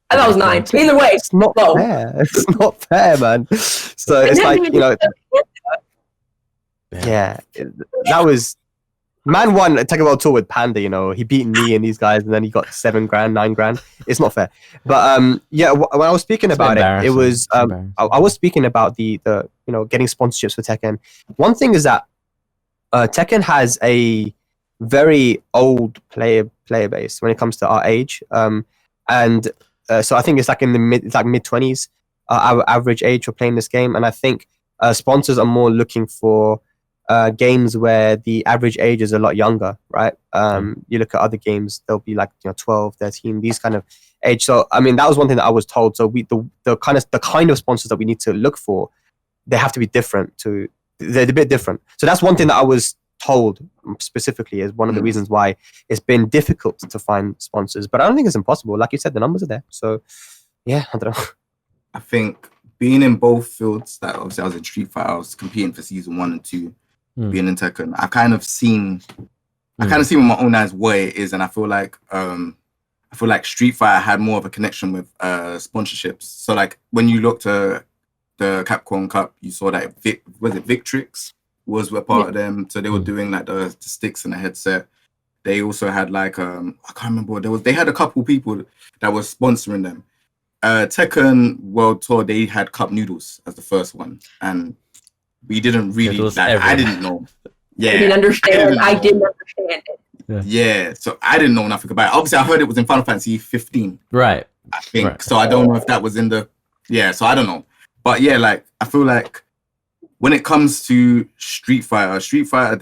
I thought it was 9. Either way, it's not fair. It's not fair, man. So it's like, you know, that was. Man won Tekken World Tour with Panda, you know. He beat me and these guys, and then he got $7,000, $9,000. It's not fair. But when I was speaking about it was I was speaking about the you know, getting sponsorships for Tekken. One thing is that Tekken has a very old player base when it comes to our age, and so I think it's like in the mid-20s, our average age for playing this game, and I think sponsors are more looking for games where the average age is a lot younger, right? You look at other games, they'll be like, you know, 12, 13, these kind of age. So I mean, that was one thing that I was told. So the kind of sponsors that we need to look for, they have to be different. They're a bit different. So that's one thing that I was told specifically is one of the reasons why it's been difficult to find sponsors. But I don't think it's impossible. Like you said, the numbers are there. So yeah, I don't know. I think being in both fields, that obviously I was in Street Fighter, I was competing for season 1 and 2. Being in Tekken, I kind of seen with my own eyes what it is, and I feel like Street Fighter had more of a connection with sponsorships. So like when you looked at the Capcom Cup, you saw that Victrix was a part of them. So they were doing like the sticks and the headset. They also had like I can't remember what there was. They had a couple people that were sponsoring them. Tekken World Tour, they had cup noodles as the first one, and we didn't really. I didn't know. Yeah, I didn't understand. I didn't understand it. Yeah, so I didn't know nothing about it. Obviously, I heard it was in Final Fantasy 15. Right. I think. Right. So I don't know if that was in the. Yeah, so I don't know. But yeah, like I feel like when it comes to Street Fighter,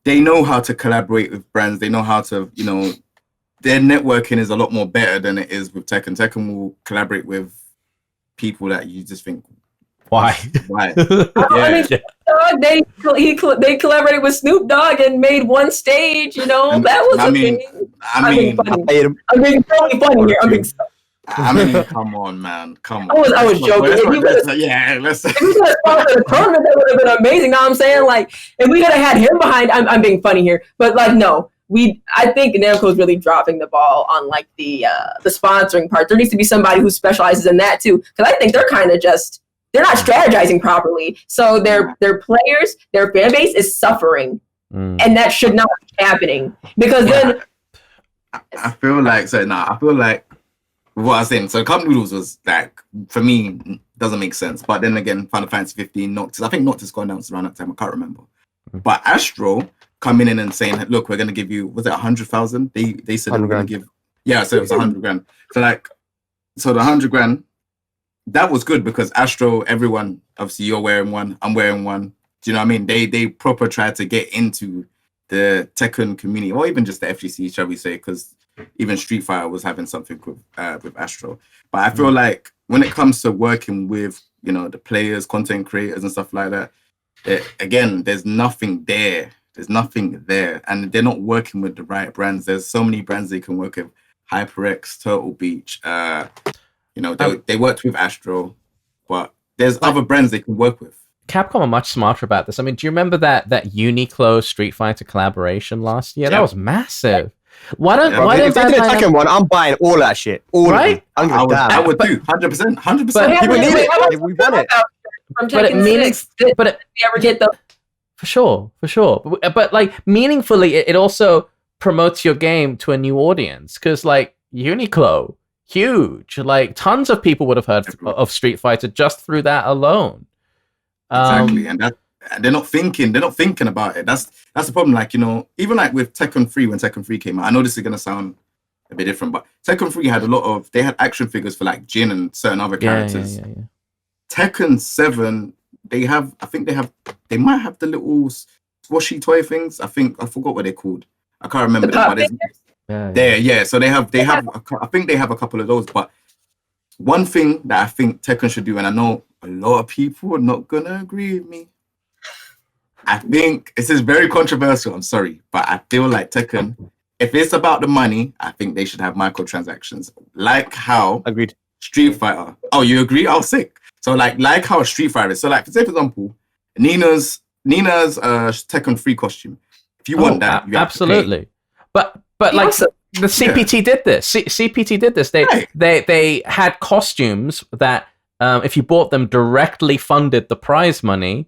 they know how to collaborate with brands. They know how to, you know, their networking is a lot more better than it is with Tekken. Tekken will collaborate with people that you just think, Why? I mean, they collaborated with Snoop Dogg and made one stage. You know, that was a thing. I'm being totally funny here. I mean, come on, man. Come on. I was joking. If you could have sponsored the tournament, that would have been amazing. Know what I'm saying? Like, if we could have had him behind, I'm being funny here. But, like, no. I think Namco's really dropping the ball on, like, the sponsoring part. There needs to be somebody who specializes in that, too. Because I think they're kind of just, they're not strategizing properly. So their players, their fan base is suffering. And that should not be happening. Because then... I feel like what I was saying, so Cup Noodles was like, for me, doesn't make sense. But then again, Final Fantasy 15, Noctis, I think Noctis got announced around that time, I can't remember. But Astro coming in and saying, look, we're going to give you, was it 100,000? They said they were going to give, so it was 100 grand. So the 100 grand, that was good because Astro, everyone, obviously you're wearing one, I'm wearing one. Do you know what I mean? They proper tried to get into the Tekken community, or even just the FGC, shall we say, because even Street Fighter was having something with Astro. But I feel like when it comes to working with, you know, the players, content creators and stuff like that, again, there's nothing there. There's nothing there. And they're not working with the right brands. There's so many brands they can work with. HyperX, Turtle Beach, you know, they worked with Astro, but there's other brands they can work with. Capcom are much smarter about this. I mean, do you remember that Uniqlo Street Fighter collaboration last year? That was massive. Why don't if they did a Tekken one, I'm buying all that shit. All right? I would do 100%. 100%. But people need it. We want it. From Tekken 6, did you ever get the... For sure. But like, meaningfully, it also promotes your game to a new audience. Because, like, Uniqlo, huge. Like, tons of people would have heard of Street Fighter just through that alone. Exactly, and they're not thinking about it. That's the problem. Like, you know, even like with Tekken 3, when Tekken 3 came out, I know this is gonna sound a bit different, but Tekken 3 had they had action figures for like Jin and certain other characters. Yeah. Tekken 7, they might have the little squashy toy things. I forgot what they're called. I can't remember them. But so they have I think they have a couple of those. But one thing that I think Tekken should do, and I know a lot of people are not gonna agree with me. I think this is very controversial. I'm sorry, but I feel like Tekken, if it's about the money, I think they should have microtransactions, like how agreed Street Fighter. Oh, you agree? Oh, sick. So like how Street Fighter is. So like, say for example, Nina's Tekken 3 costume. If you want that, you absolutely. But like the CPT did this. CPT did this. They had costumes that if you bought them directly funded the prize money.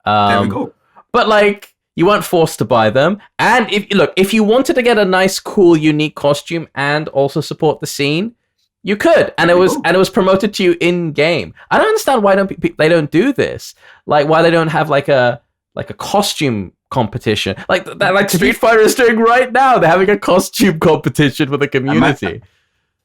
There we go. But like, you weren't forced to buy them. And if you wanted to get a nice, cool, unique costume and also support the scene, you could. And it was promoted to you in game. I don't understand why they don't do this. Like, why they don't have like a costume competition like Street Fighter is doing right now. They're having a costume competition with the community.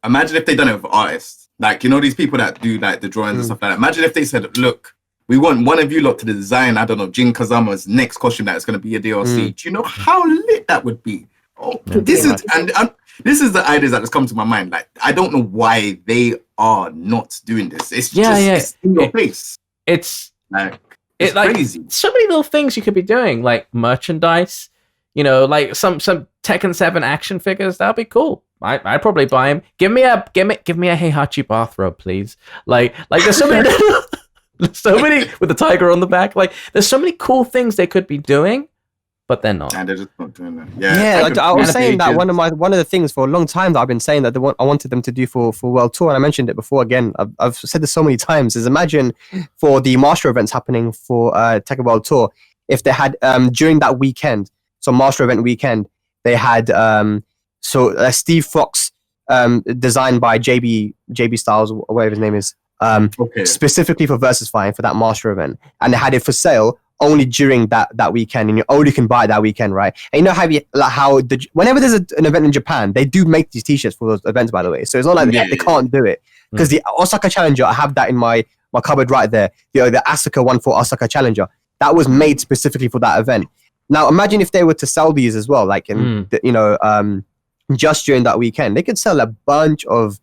Imagine if they done it with artists. Like, you know, these people that do like the drawings and stuff like that. Imagine if they said, look, we want one of you lot to design, I don't know, Jin Kazama's next costume that is going to be a DLC. Do you know how lit that would be? This is the ideas that has come to my mind. Like, I don't know why they are not doing this. It's it's in your face. It's like it's crazy. Like, so many little things you could be doing, like merchandise. You know, like some Tekken 7 action figures. That'd be cool. I'd probably buy him. Give me a Heihachi bathrobe, please. Like there's so many. So many with the tiger on the back. Like, there's so many cool things they could be doing, but they're not. And they're just not doing that. I was saying that one of the things for a long time that I've been saying that I wanted them to do for World Tour, and I mentioned it before. Again, I've said this so many times. Is imagine for the master events happening for Tekken World Tour, if they had during that weekend, so master event weekend, they had Steve Fox designed by JB Styles or whatever his name is. Specifically for Versus Fire for that master event, and they had it for sale only during that weekend, and you only can buy it that weekend, right? And you know whenever there's an event in Japan, they do make these t-shirts for those events, by the way. So it's not like they can't do it, because the Osaka Challenger, I have that in my cupboard right there. The Asuka one for Osaka Challenger, that was made specifically for that event. Now imagine if they were to sell these as well, like in just during that weekend. They could sell a bunch of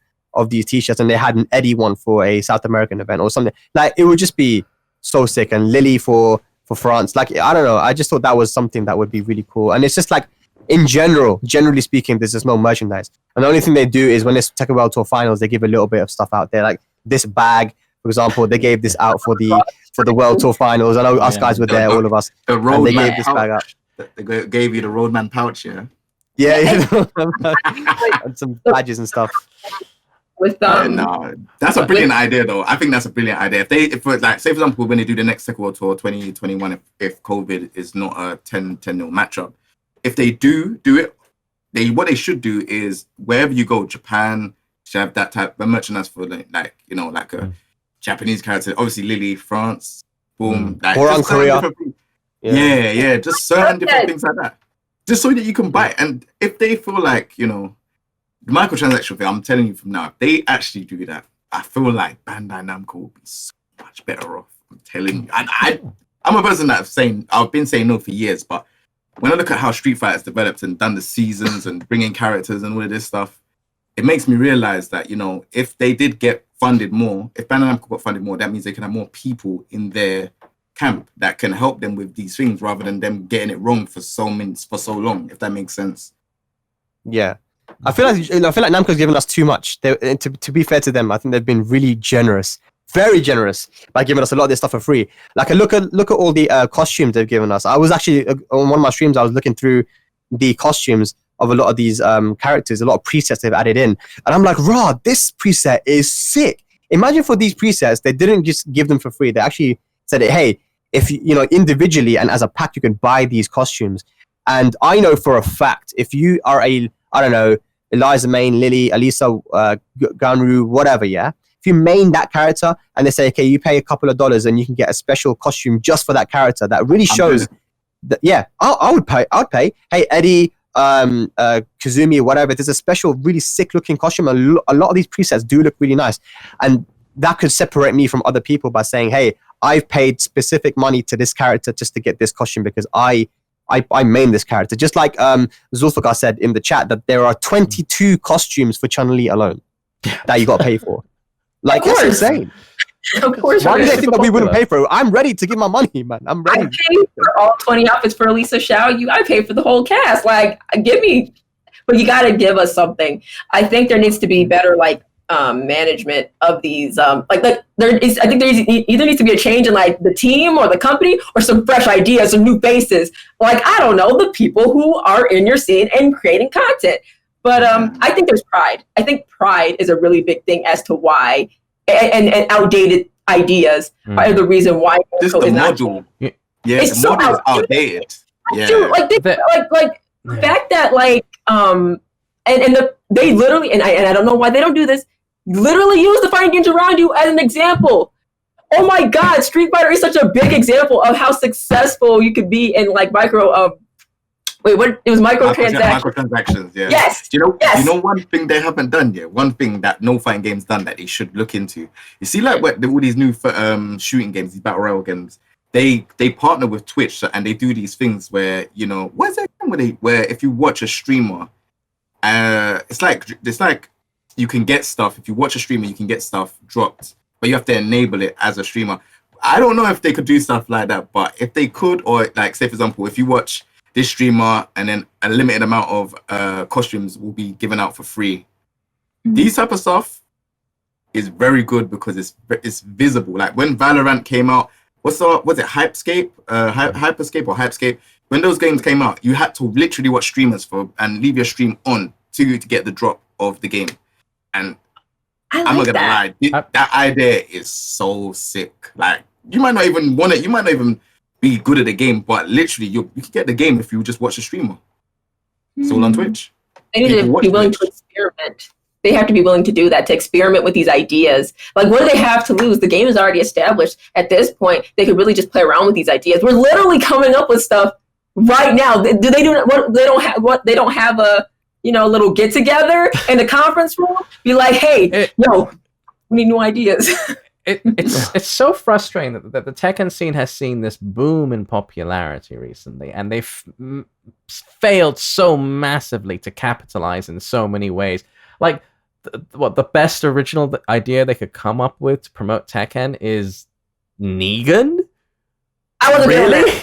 these t-shirts, and they had an Eddie one for a South American event or something. Like, it would just be so sick. And Lily for France. Like, I don't know. I just thought that was something that would be really cool. And it's just like, in generally speaking, there's just no merchandise. And the only thing they do is when it's Tekken World Tour Finals, they give a little bit of stuff out there. Like this bag, for example, they gave this out for the World Tour Finals. I know us guys were there, all of us. The and they gave this bag out. They gave you the Roadman pouch, yeah? Yeah. And some badges and stuff. With no, that's a brilliant idea, though. I think that's a brilliant idea. If like, say for example, when they do the next Tekken World Tour 2021, if COVID is not a 10-0 matchup, if they do it, what they should do is wherever you go, Japan should have that type of merchandise for like a Japanese character. Obviously, Lily, France, boom, like, or on Korea. Yeah, just certain different things like that, just so that you can buy it. And if they feel like the microtransaction thing, I'm telling you from now, if they actually do that, I feel like Bandai Namco will be so much better off. I'm telling you, and I'm a person I've been saying no for years, but when I look at how Street Fighter's developed and done the seasons and bringing characters and all of this stuff, it makes me realize that, if they did get funded more, if Bandai Namco got funded more, that means they can have more people in their camp that can help them with these things rather than them getting it wrong for so long, if that makes sense. Yeah. I feel like Namco's given us too much. To be fair to them, I think they've been really generous. Very generous by giving us a lot of this stuff for free. Like, look at all the costumes they've given us. I was actually on one of my streams, I was looking through the costumes of a lot of these characters, a lot of presets they've added in, and I'm like, raw, this preset is sick. Imagine for these presets, they didn't just give them for free. They actually said, hey, if individually and as a pack, you can buy these costumes. And I know for a fact, if you are Eliza Main, Lily, Alisa, Ganyru, whatever, yeah. If you main that character and they say, okay, you pay a couple of dollars and you can get a special costume just for that character, that really shows that, yeah, I would pay. Hey, Eddie, Kazumi, whatever, there's a special, really sick looking costume. A lot of these presets do look really nice. And that could separate me from other people by saying, hey, I've paid specific money to this character just to get this costume because I main this character. Just like Zulfikar said in the chat that there are 22 costumes for Chun-Li alone that you got to pay for. Like, that's insane. Of course. Why do they think that we wouldn't pay for it? I'm ready to give my money, man. I'm ready. I paid for all 20 outfits for Elisa Xiaoyu. I paid for the whole cast. Like, but you got to give us something. I think there needs to be better, management of these. I think there either needs to be a change in, the team or the company or some fresh ideas, some new faces. I don't know, the people who are in your scene and creating content. But I think there's pride. I think pride is a really big thing as to why, and outdated ideas are the reason why. This is the model. Yeah, it's the model is outdated. Yeah. The fact that they literally, and I don't know why they don't do this, literally use the fighting games around you as an example. Oh my God, Street Fighter is such a big example of how successful you could be in microtransactions. Microtransactions, yeah. Yes. You know one thing they haven't done yet. One thing that no fighting game's done that they should look into. You see, all these new shooting games, these battle royale games. They partner with Twitch and they do these things where what's that where if you watch a streamer, it's like you can get stuff. If you watch a streamer, you can get stuff dropped, but you have to enable it as a streamer. I don't know if they could do stuff like that, but if they could, or say for example, if you watch this streamer and then a limited amount of costumes will be given out for free. These type of stuff is very good because it's visible. Like when Valorant came out, was it Hyperscape? Hyperscape? When those games came out, you had to literally watch streamers and leave your stream on to get the drop of the game. And I'm not gonna lie, that idea is so sick. Like you might not even want it. You might not even be good at the game, but literally you can get the game if you just watch a streamer. It's all on Twitch. They need to be willing to experiment. They have to be willing to do that, to experiment with these ideas. What do they have to lose? The game is already established. At this point, they could really just play around with these ideas. We're literally coming up with stuff right now. Do they do what? They don't have a little get together in the conference room. Be like, hey, we need new ideas. it's so frustrating that the Tekken scene has seen this boom in popularity recently, and they've failed so massively to capitalize in so many ways. Like, the best original idea they could come up with to promote Tekken is Negan. I wasn't Really?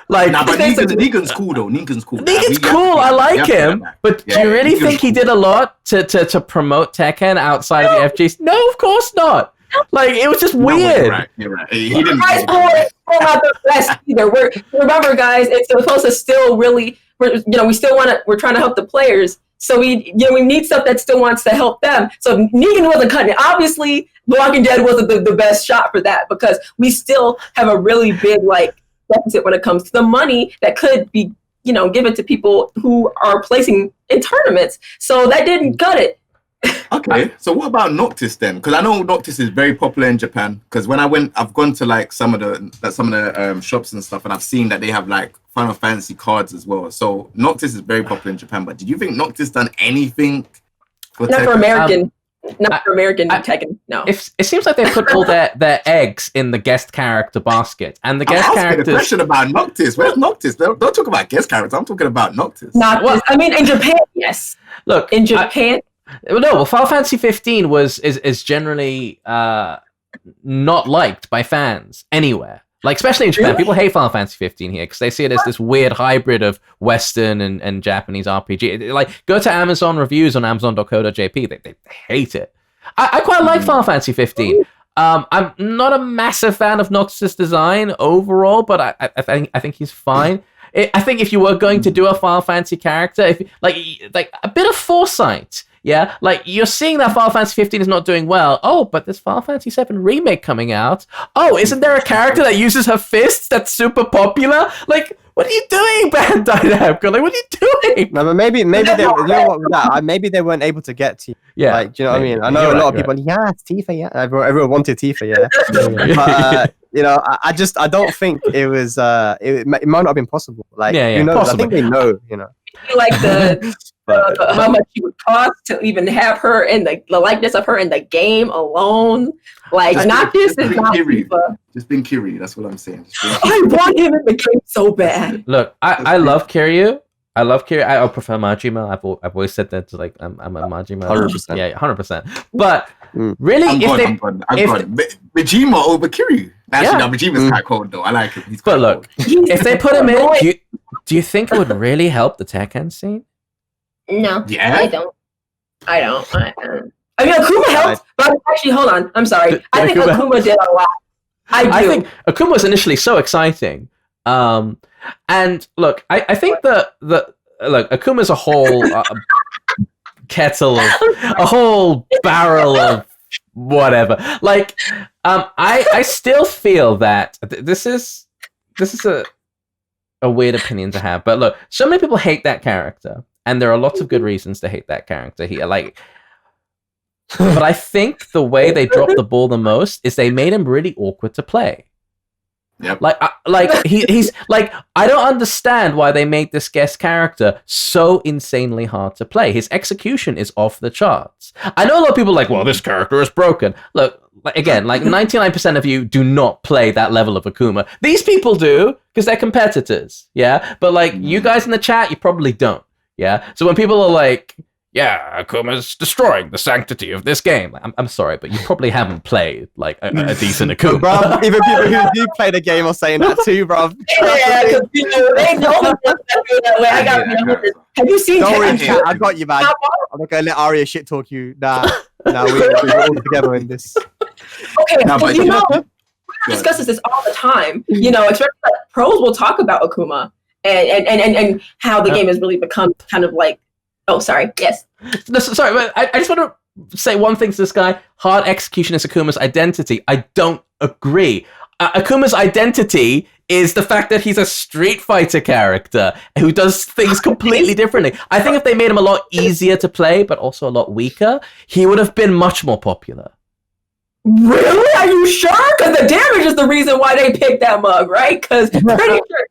Like, Nah, but Negan's cool though. Negan's cool. Negan's cool. I like him, but do you really think he did a lot to promote Tekken outside of the FGs? No, of course not. Like, it was just weird. You're right. He didn't. Guys, we're not the best either. Remember, guys, it's supposed to still really. We still want to. We're trying to help the players, so we need stuff that still wants to help them. So Negan wasn't cutting it. Obviously, The Walking Dead wasn't the best shot for that, because we still have a really big deficit when it comes to the money that could be given to people who are placing in tournaments. So that didn't cut it. Okay, so what about Noctis then? Because I know Noctis is very popular in Japan. Because when I've gone to some of the shops and stuff, and I've seen that they have Final Fantasy cards as well. So Noctis is very popular in Japan. But did you think Noctis done anything for Not Tekken? for American? Not for American Tekken. No. It seems like they put all their eggs in the guest character basket, and the guest I'm asking characters. a question about Noctis. Where's Noctis? Don't talk about guest characters. I'm talking about Noctis. I mean, in Japan, yes. Look, In Japan. Well, Final Fantasy 15 is generally not liked by fans anywhere. Like, especially in Japan, Really? people hate Final Fantasy 15 here because they see it as this weird hybrid of Western and Japanese RPG. Go to Amazon reviews on Amazon.co.jp. They hate it. I quite like Final Fantasy 15. I'm not a massive fan of Noctis' design overall, but I think he's fine. I think if you were going to do a Final Fantasy character, if like a bit of foresight. Yeah, you're seeing that Final Fantasy 15 is not doing well. Oh, but there's Final Fantasy 7 remake coming out. Oh, isn't there a character that uses her fists that's super popular? What are you doing, Bandai Namco? What are you doing? No, but maybe maybe they weren't able to get Tifa. Yeah, do you know what I mean? I know a lot of people. Yeah, it's Tifa. Yeah, everyone wanted Tifa. Yeah, but I don't think it was. It might not have been possible. Who knows? Possibly. I think they know. How much it would cost to even have her in the likeness of her in the game alone. Noctis is not Tifa. Just being Kiri, that's what I'm saying. I want him in the game so bad. Look, I love Kiryu. I prefer Majima. I've always said that. I'm a Majima. 100%. Yeah, 100%. But really, I'm gone. Majima over Kiryu. Actually, no, Majima's quite cold though. I like him. He's quite look, cold. if they put him in, do you think it would really help the Tekken scene? No, Yeah? I don't. I mean, Akuma helped, but actually, hold on. I'm sorry. I think Akuma did a lot. I think Akuma was initially so exciting. And look, I think Akuma's a whole kettle of a whole barrel of whatever. I still feel that this is a weird opinion to have, but look, so many people hate that character, and there are lots of good reasons to hate that character here. But I think the way they dropped the ball the most is they made him really awkward to play. Yep. He's I don't understand why they made this guest character so insanely hard to play. His execution is off the charts. I know a lot of people well, this character is broken. Look, again, 99% of you do not play that level of Akuma. These people do because they're competitors. Yeah, but you guys in the chat, you probably don't. Yeah, so when people are yeah, Akuma's destroying the sanctity of this game. I'm sorry, but you probably haven't played a decent Akuma. Bro, even people who do play the game are saying that too, bro. Yeah, because they know that feel that way. I got Have you seen? Don't worry, chat. I got you, man. I'm not gonna let Arya shit talk you. Nah, we're all together in this. Okay, No, but we discuss this all the time. Especially pros will talk about Akuma and how the game has really become kind of Oh, sorry. Yes. No, sorry, but I just want to say one thing to this guy. Hard execution is Akuma's identity. I don't agree. Akuma's identity is the fact that he's a Street Fighter character who does things completely differently. I think if they made him a lot easier to play, but also a lot weaker, he would have been much more popular. Really? Are you sure? Because the damage is the reason why they picked that mug, right? Because pretty sure.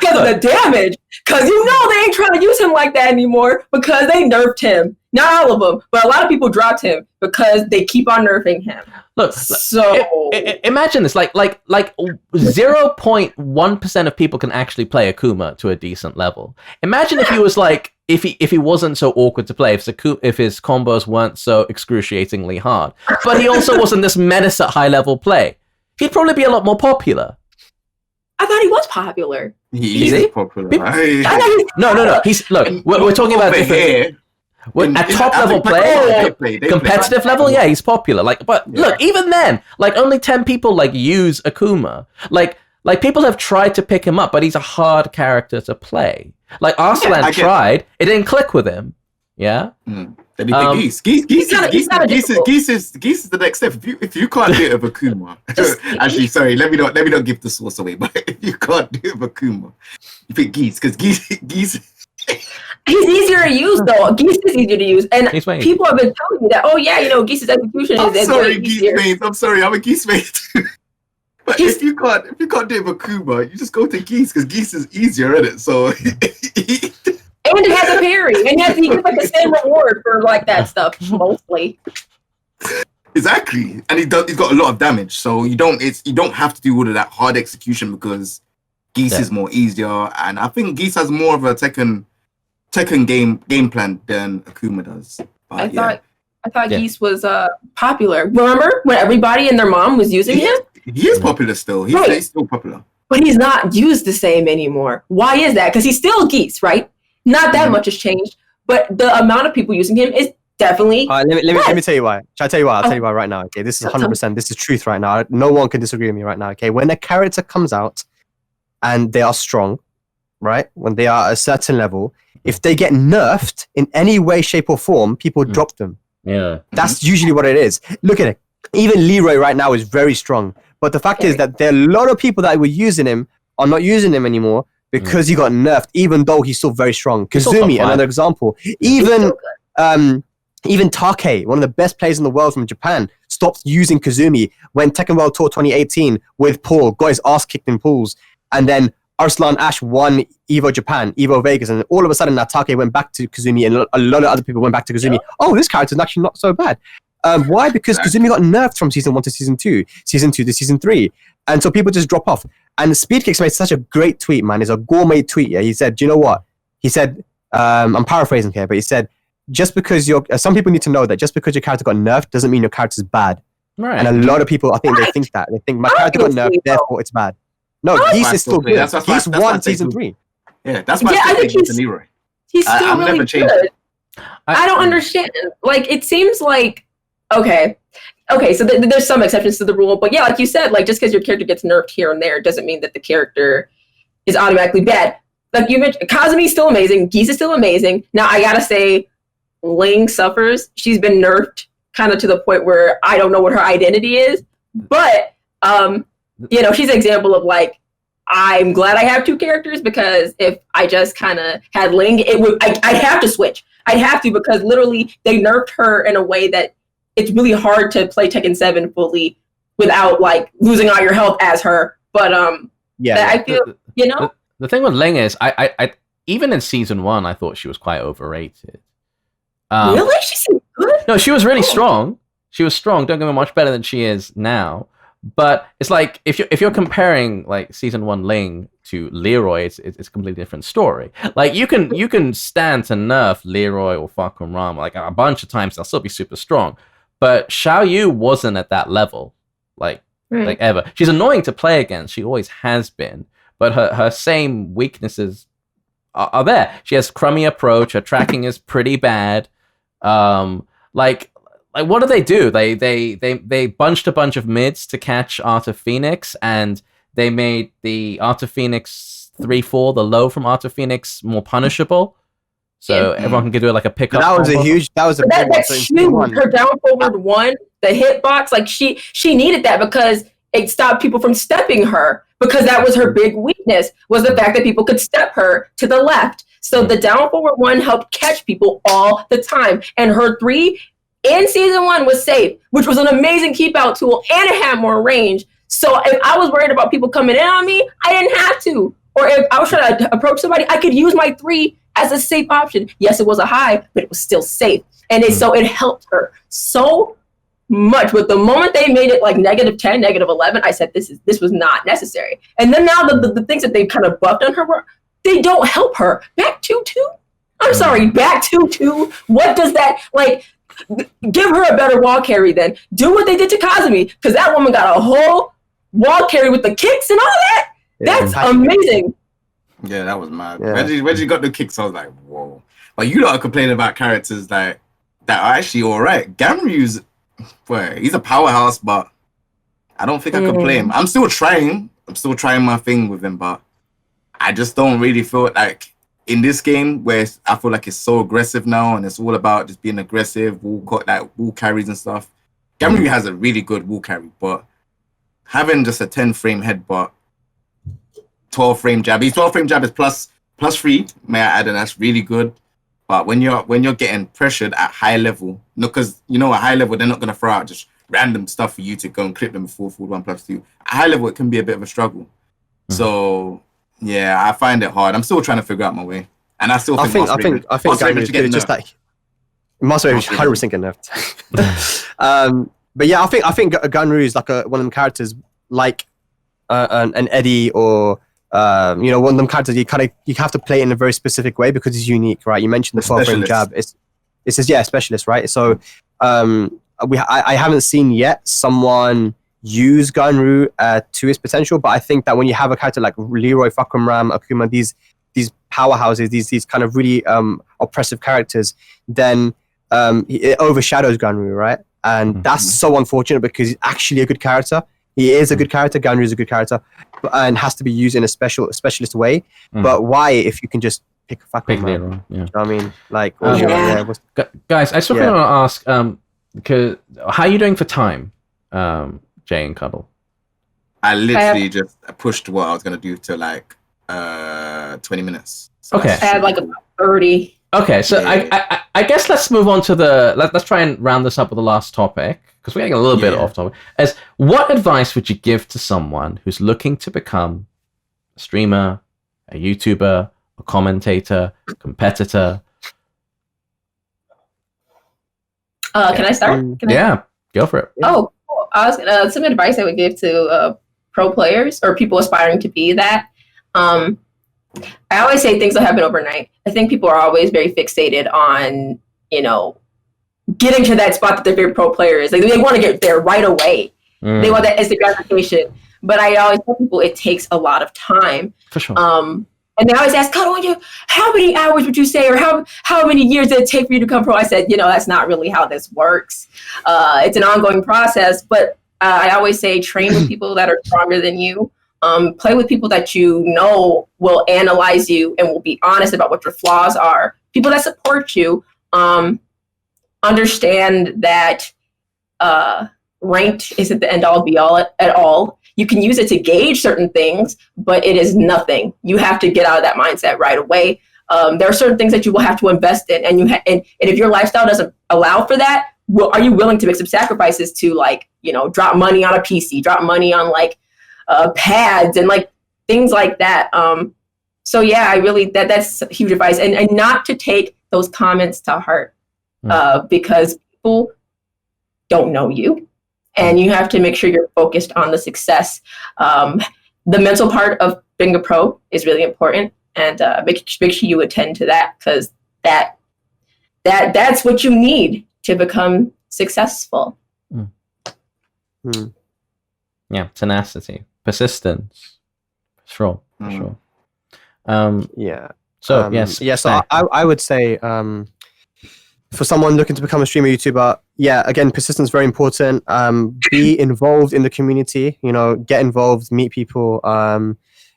Because of the damage. Because they ain't trying to use him like that anymore because they nerfed him. Not all of them, but a lot of people dropped him because they keep on nerfing him. Look, so imagine this: like 0.1% of people can actually play Akuma to a decent level. Imagine if he was like, if he wasn't so awkward to play, if his combos weren't so excruciatingly hard, but he also wasn't this menace at high level play. He'd probably be a lot more popular. I thought he was popular. He's popular. No. We're talking about different. At top level play, competitive level, yeah, he's popular. Look, even then, only 10 people use Akuma. Like people have tried to pick him up, but he's a hard character to play. Arslan tried, it didn't click with him. Yeah. Then he picked Geese. Geese is the next step. If you can't do it with Akuma, actually, sorry, let me not give the source away. But if you can't do it with Akuma, you pick Geese because Geese. He's easier to use though. Geese is easier to use, and people have been telling me that. Oh yeah, Geese's execution is. I'm sorry, I'm a Geese mate. But if you can't do it with Akuma, you just go to Geese because Geese is easier, isn't it? So. And it has a parry, and he gets the same reward for that stuff mostly. Exactly, and he's got a lot of damage, so you don't have to do all of that hard execution because Geese is more easier, and I think Geese has more of a Tekken game plan than Akuma does. But, I thought Geese was popular. Remember when everybody and their mom was using him? He is popular still. He's still popular, but he's not used the same anymore. Why is that? Because he's still Geese, right? Not that much has changed, but the amount of people using him is definitely. Let me tell you why. Shall I tell you why? I'll tell you why right now. Okay, this is 100%. This is truth right now. No one can disagree with me right now. Okay, when a character comes out and they are strong, right? When they are at a certain level, if they get nerfed in any way, shape, or form, people drop them. Yeah, that's usually what it is. Look at it. Even Leroy right now is very strong, but the fact is that there are a lot of people that were using him are not using him anymore. Because he got nerfed, even though he's still very strong. Kazumi, another example. Even Take, one of the best players in the world from Japan, stopped using Kazumi when Tekken World Tour 2018 with Paul got his ass kicked in pools. And then Arslan Ash won Evo Vegas, and all of a sudden Take went back to Kazumi, and a lot of other people went back to Kazumi. Oh, this character's actually not so bad. Why? Because Kazumi got nerfed from Season 1 to Season 2, Season 2 to Season 3. And so people just drop off. And Speedkicks made such a great tweet, man. It's a gourmet tweet. Yeah, he said, "Do you know what?" He said, I'm paraphrasing here, but he said, just because some people need to know that just because your character got nerfed doesn't mean your character's bad. Right. And a lot of people, I think they think that. They think my character got nerfed, therefore it's bad. No, Geese is still good. Geese won Season 3. Yeah, that's why I think he's Leroy. He's still really good. I don't understand. It seems like, okay, so there's some exceptions to the rule, but yeah, like you said, just because your character gets nerfed here and there doesn't mean that the character is automatically bad. Like you mentioned, Kazumi's still amazing, Geese is still amazing. Now I gotta say, Ling suffers. She's been nerfed kind of to the point where I don't know what her identity is, but she's an example of I'm glad I have two characters, because if I just kind of had Ling, I'd have to switch. I'd have to, because literally they nerfed her in a way that it's really hard to play Tekken 7 fully without losing all your health as her. But I feel the thing with Ling is I even in Season 1 I thought she was quite overrated. Really? She's good? No, she was really strong. She was strong. Don't get me, much better than she is now. But it's if you're comparing Season 1 Ling to Leroy, it's a completely different story. You can stand to nerf Leroy or fucking Ram a bunch of times, they'll still be super strong. But Xiaoyu wasn't at that level, ever. She's annoying to play against. She always has been. But her same weaknesses are there. She has crummy approach. Her tracking is pretty bad. What do? They bunched a bunch of mids to catch Art of Phoenix, and they made the Art of Phoenix 3-4, the low from Art of Phoenix, more punishable. So everyone can do a pickup. That was huge one. Her down forward one, the hitbox, she needed that because it stopped people from stepping her, because that was her big weakness, was the fact that people could step her to the left. So the down forward one helped catch people all the time. And her 3 in Season 1 was safe, which was an amazing keep out tool, and it had more range. So if I was worried about people coming in on me, I didn't have to. Or if I was trying to approach somebody, I could use my 3 as a safe option. Yes, it was a high, but it was still safe. And so it helped her so much. But the moment they made it like -10, -11, I said, this was not necessary. And then now the things that they kind of buffed on her, they don't help her. Back 2-2? I'm sorry, back 2-2? What does that, like, give her a better wall carry then. Do what they did to Kazumi, because that woman got a whole wall carry with the kicks and all that. That's amazing. Yeah, that was mad. Yeah. When she got the kicks, I was like, whoa. But you lot are complaining about characters that are actually all right. Ganyru's, boy, he's a powerhouse, but I don't think I can play him. I'm still trying my thing with him, but I just don't really feel like in this game where I feel like it's so aggressive now and it's all about just being aggressive, wall carries and stuff. Ganyru has a really good wall carry, but having just a 10 frame headbutt, 12 frame jab. His 12 frame jab is plus 3, may I add, and that's really good. But when you're getting pressured at high level, because at high level they're not gonna throw out just random stuff for you to go and clip them before forward 1+2. At high level it can be a bit of a struggle. So yeah, I find it hard. I'm still trying to figure out my way, and I still think I think Ganyru is just like Master Raven 100% get nerfed. But yeah, I think Ganyru is like one of them characters like an Eddie or one of them characters you have to play in a very specific way because he's unique, right? You mentioned the 12 frame jab. It's specialist, right? So I haven't seen yet someone use Ganyru to his potential, but I think that when you have a character like Leroy, Fucking Ram, Akuma, these powerhouses, these kind of really oppressive characters, then it overshadows Ganyru, right? And that's so unfortunate because he's actually a good character. He is a good character. Ganyru is a good character, and has to be used in a specialist way. But why, if you can just pick a Fucking Ram? You know what I mean, like, guys, I just want to ask, because how are you doing for time? Jay and Cuddle. I literally just pushed what I was gonna do to like 20 minutes. So I had like about 30. Okay, so I guess let's move on to let's try and round this up with the last topic because we're getting a little bit off topic. As what advice would you give to someone who's looking to become a streamer, a YouTuber, a commentator, a competitor? Can I start? Go for it. Oh, cool. I was some advice I would give to pro players or people aspiring to be that. I always say things will happen overnight. I think people are always very fixated on, getting to that spot that their favorite pro player is. Like, they want to get there right away. They want that instant gratification. But I always tell people it takes a lot of time. For sure. And they always ask, how many hours would you say, or how many years did it take for you to become pro? I said, that's not really how this works. It's an ongoing process. But I always say train with people that are stronger than you. Play with people that will analyze you and will be honest about what your flaws are. People that support you. Understand that ranked isn't the end all be all at all. You can use it to gauge certain things, but it is nothing. You have to get out of that mindset right away. There are certain things that you will have to invest in, and and if your lifestyle doesn't allow for that, are you willing to make some sacrifices to drop money on a PC, drop money on pads and things like that. So yeah, I really that's huge advice, and not to take those comments to heart, because people don't know you, and you have to make sure you're focused on the success. The mental part of being a pro is really important, and make sure you attend to that, because that's what you need to become successful. Yeah, tenacity. Persistence, for sure. So yes. So I would say, for someone looking to become a streamer, YouTuber, again, persistence is very important. Be involved in the community. Get involved, meet people.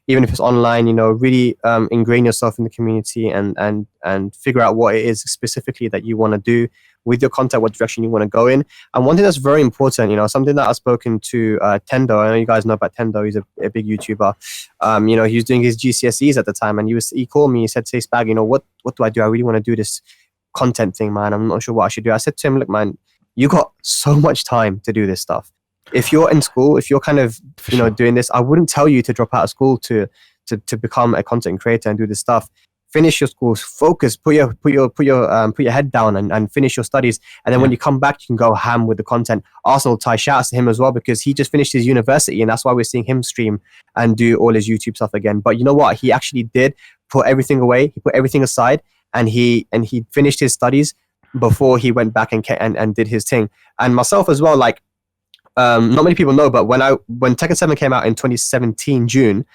Even if it's online, really ingrain yourself in the community and figure out what it is specifically that you want to do with your content, what direction you want to go in. And one thing that's very important, something that I've spoken to Tendo, I know you guys know about Tendo, he's a big YouTuber. He was doing his GCSEs at the time, and he called me, he said, "Say, Spag, what do I do? I really want to do this content thing, man. I'm not sure what I should do." I said to him, "Look, man, you got so much time to do this stuff. If you're in school, if you're kind of, doing this, I wouldn't tell you to drop out of school to become a content creator and do this stuff. finish your schools, focus, put your head down and finish your studies. And then when you come back, you can go ham with the content. Arsenal Ty, shouts to him as well, because he just finished his university, and that's why we're seeing him stream and do all his YouTube stuff again. But you know what? He actually did put everything away. He put everything aside, and he finished his studies before he went back and did his thing. And myself as well, like, not many people know, but when Tekken 7 came out in 2017 June,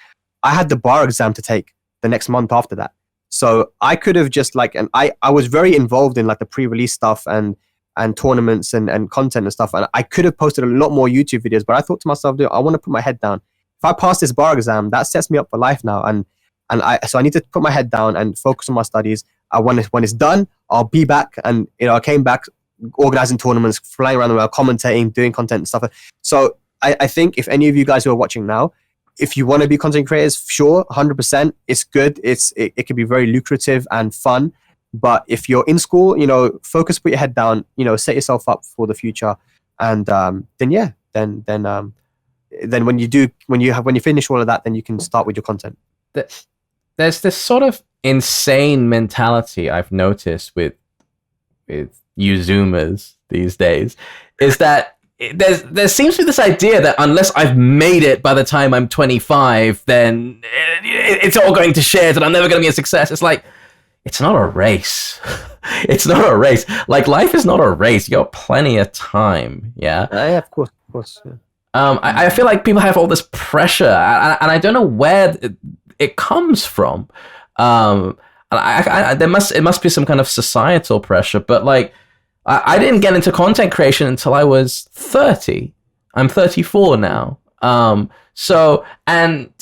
I had the bar exam to take the next month after that. So I could have just like, and I was very involved in like the pre-release stuff and tournaments and content and stuff, and I could have posted a lot more YouTube videos, but I thought to myself, dude, I want to put my head down. If I pass this bar exam, that sets me up for life now, and so I need to put my head down and focus on my studies. When it's done, I'll be back. And I came back organizing tournaments, flying around the world, commentating, doing content and stuff. So I think if any of you guys who are watching now, if you want to be content creators, sure, 100%, it's good. It can be very lucrative and fun. But if you're in school, focus, put your head down, set yourself up for the future, and then when you finish all of that, then you can start with your content. There's this sort of insane mentality I've noticed with you Zoomers these days, is that there seems to be this idea that unless I've made it by the time I'm 25, then it's all going to shit and I'm never going to be a success. It's like, it's not a race. It's not a race. Like, life is not a race. You got plenty of time. Yeah. Yeah, of course. Yeah. I feel like people have all this pressure, and I don't know where it comes from. It must be some kind of societal pressure, but like, I didn't get into content creation until I was 30. I'm 34 now. So, and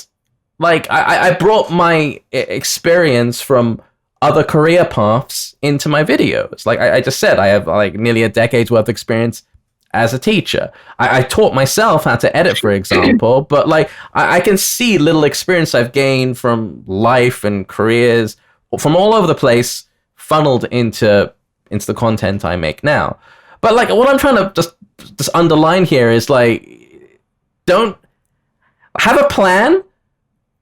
like, I brought my experience from other career paths into my videos. Like I just said, I have like nearly a decade's worth of experience as a teacher. I taught myself how to edit, for example, but like I can see little experience I've gained from life and careers from all over the place funneled into the content I make now. But like, what I'm trying to just underline here is like, don't have a plan,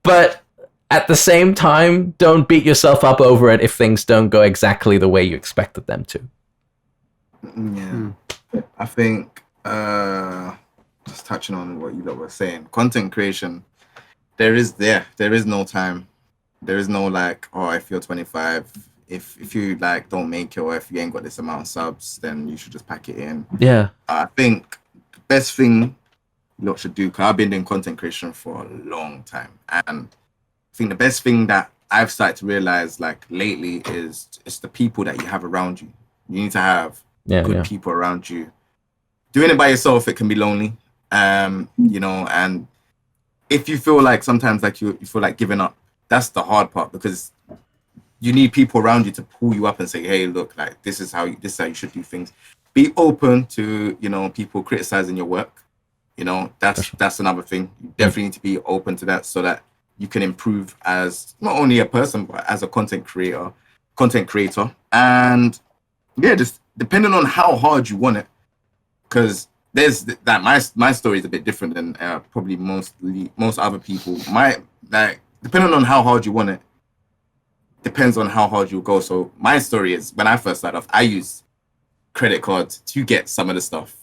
but at the same time, don't beat yourself up over it if things don't go exactly the way you expected them to. Yeah. I think, just touching on what you lot were saying, content creation, there is no time. There is no like, oh, if you're 25, if you like don't make it, or if you ain't got this amount of subs, then you should just pack it in. Yeah. I think the best thing you lot should do, because I've been doing content creation for a long time, and I think the best thing that I've started to realize like lately is it's the people that you have around you. You need to have good people around you. Doing it by yourself, it can be lonely. And if you feel like sometimes like you feel like giving up, that's the hard part, because you need people around you to pull you up and say, hey, look, like this is how you should do things. Be open to, people criticizing your work. That's another thing. You definitely need to be open to that, so that you can improve as not only a person, but as a content creator. And yeah, just depending on how hard you want it, because there's that my story is a bit different than probably most other people. Depending on how hard you want it, depends on how hard you go. So my story is, when I first started off, I used credit cards to get some of the stuff,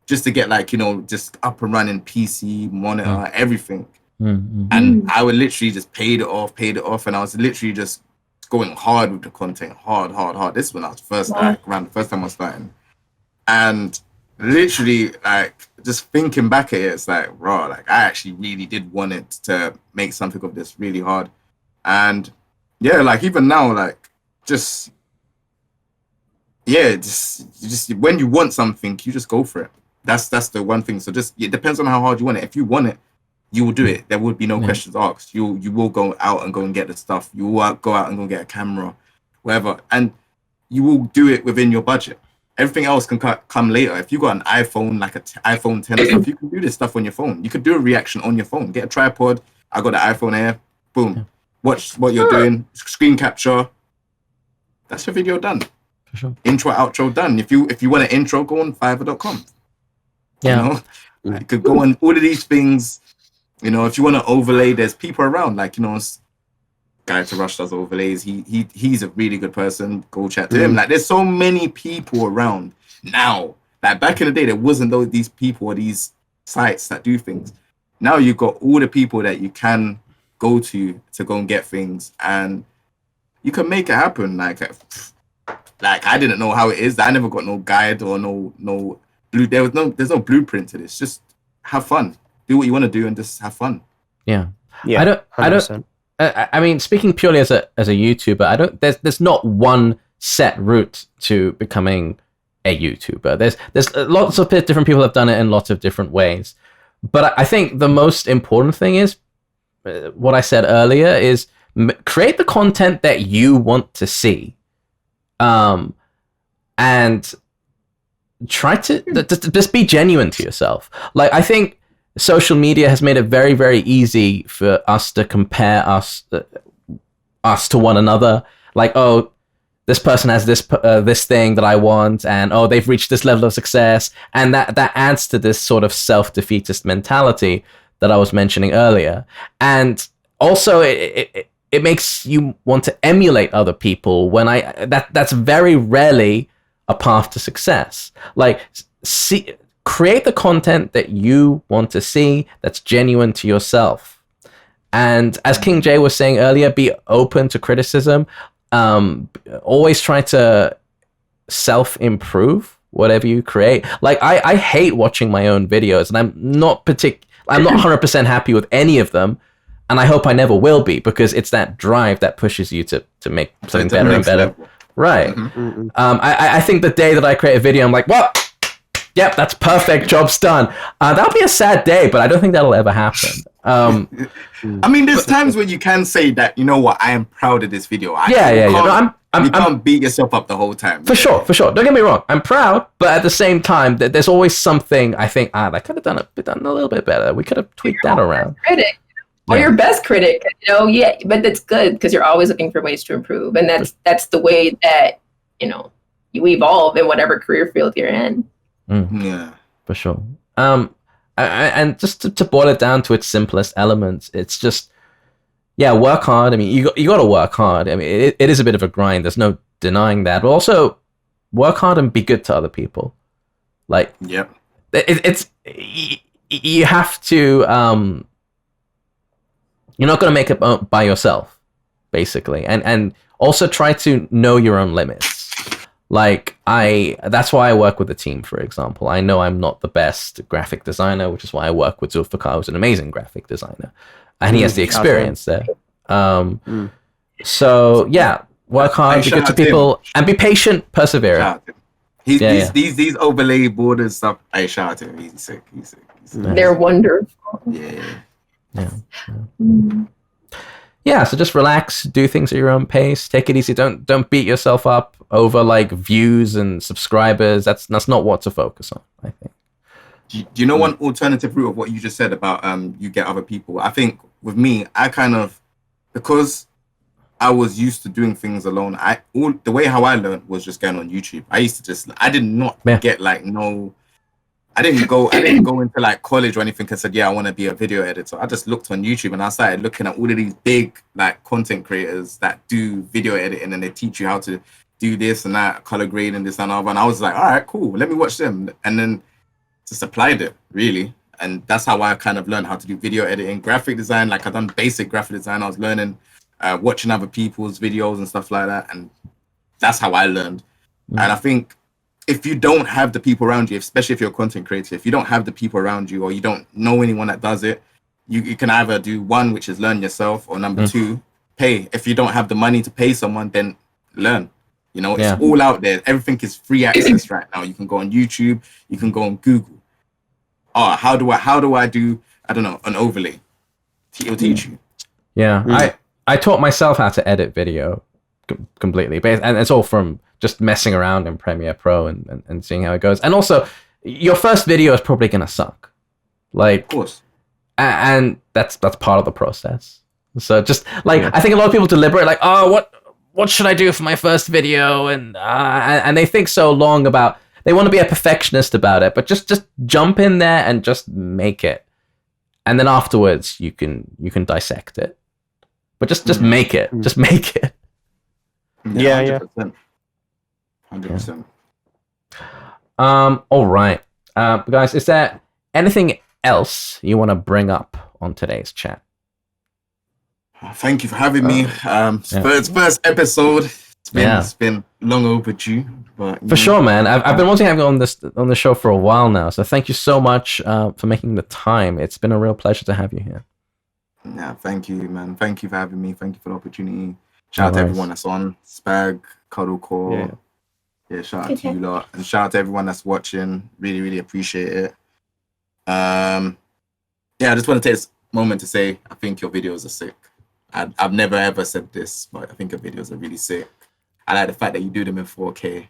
just to get like, just up and running PC, monitor, everything. And I would literally just paid it off, and I was literally just going hard with the content, hard. This is when I was around the first time I was starting, and literally like just thinking back at it, it's like, raw, like I actually really did want it to make something of this really hard. And yeah, like even now, like just when you want something, you just go for it. That's the one thing. So just, it depends on how hard you want it. If you want it, you will do it. There would be no questions asked. You will go out and go and get the stuff. You will go out and go get a camera, whatever, and you will do it within your budget. Everything else can come later. If you got an iPhone, like an iPhone 10 or stuff, you can do this stuff on your phone. You could do a reaction on your phone. Get a tripod. I got the iPhone here. Boom. Watch what you're doing. Screen capture. That's your video done. For sure. Intro, outro done. If you want an intro, go on Fiverr.com. Yeah. You could go on all of these things. If you want to overlay, there's people around. Like, guy to Rush does overlays. He's a really good person. Go chat to him. Like, there's so many people around now. Like, back in the day, there wasn't these people or these sites that do things. Now you've got all the people that you can go to go and get things, and you can make it happen. Like I didn't know how it is. I never got no guide or no blue. There's no blueprint to this. Just have fun. Do what you want to do and just have fun. Yeah. Yeah. I don't. I mean, speaking purely as a YouTuber, there's not one set route to becoming a YouTuber. There's lots of different people have done it in lots of different ways. But I think the most important thing is what I said earlier is create the content that you want to see, and try to just be genuine to yourself. Like, I think social media has made it very, very easy for us to compare us to one another. Like, oh, this person has this thing that I want, and oh, they've reached this level of success, and that adds to this sort of self-defeatist mentality that I was mentioning earlier. And also, it makes you want to emulate other people when that's very rarely a path to success. Like, create the content that you want to see that's genuine to yourself. And as King J was saying earlier, be open to criticism. Always try to self-improve whatever you create. Like, I hate watching my own videos, and I'm not 100% happy with any of them, and I hope I never will be, because it's that drive that pushes you to make something better and better. Level. Right. Mm-hmm. I think the day that I create a video, I'm like, well, yep, that's perfect, job's done. That'll be a sad day, but I don't think that'll ever happen. I mean, there's times when you can say that, you know what, I am proud of this video. You can't beat yourself up the whole time. For sure. Don't get me wrong. I'm proud, but at the same time, there's always something I think, I could have done a little bit better. We could have tweaked that around. Critic. Or your best critic, but that's good, because you're always looking for ways to improve. And that's the way that, you evolve in whatever career field you're in. Yeah. For sure. And just to boil it down to its simplest elements, it's just, work hard. I mean, you got to work hard. I mean, it is a bit of a grind. There's no denying that. But also, work hard and be good to other people. Like, yep. You have to. You're not going to make it by yourself, basically, and also try to know your own limits. Like, that's why I work with a team, for example. I know I'm not the best graphic designer, which is why I work with Zulfikar, who's an amazing graphic designer, and he has the experience there. So work hard, be good to people, and be patient, persevere. These overlay borders stuff. I shout out to him. He's sick. They're wonderful. Yeah, so just relax, do things at your own pace, take it easy. Don't beat yourself up over like views and subscribers. That's not what to focus on, I think. Do you know one alternative route of what you just said about you get other people? I think with me, I kind of, because I was used to doing things alone, the way how I learned was just going on YouTube. I did not get like I didn't go into like college or anything and said, I want to be a video editor. I just looked on YouTube and I started looking at all of these big like content creators that do video editing, and they teach you how to do this and that, color grading, this and other. And I was like, all right, cool. Let me watch them. And then just applied it, really. And that's how I kind of learned how to do video editing, graphic design. Like, I've done basic graphic design. I was learning, watching other people's videos and stuff like that. And that's how I learned. And I think, if you don't have the people around you, especially if you're a content creator, if you don't have the people around you, or you don't know anyone that does it, you can either do one, which is learn yourself, or number two, pay. If you don't have the money to pay someone, then learn. It's all out there. Everything is free access right now. You can go on YouTube, you can go on Google. How do I do, I don't know, an overlay? It'll teach you. Yeah, I taught myself how to edit video completely, and it's all from just messing around in Premiere Pro and seeing how it goes. And also, your first video is probably gonna suck, like, of course, and that's part of the process. So just like, I think a lot of people deliberate, like, what should I do for my first video, and they think so long about, they want to be a perfectionist about it, but just jump in there and just make it, and then afterwards you can dissect it. but just make it. Just make it. Yeah. 100%. All right. Guys, is there anything else you want to bring up on today's chat? Thank you for having me. First episode. It's been long overdue, but for sure, man. I've been wanting to have you on the show for a while now. So thank you so much for making the time. It's been a real pleasure to have you here. Yeah, thank you, man. Thank you for having me. Thank you for the opportunity. Shout out to everyone that's on Spag, Cuddle Core. Yeah, shout out to you lot, and shout out to everyone that's watching. Really, really appreciate it. I just want to take this moment to say I think your videos are sick. I've never ever said this, but I think your videos are really sick. I like the fact that you do them in 4K.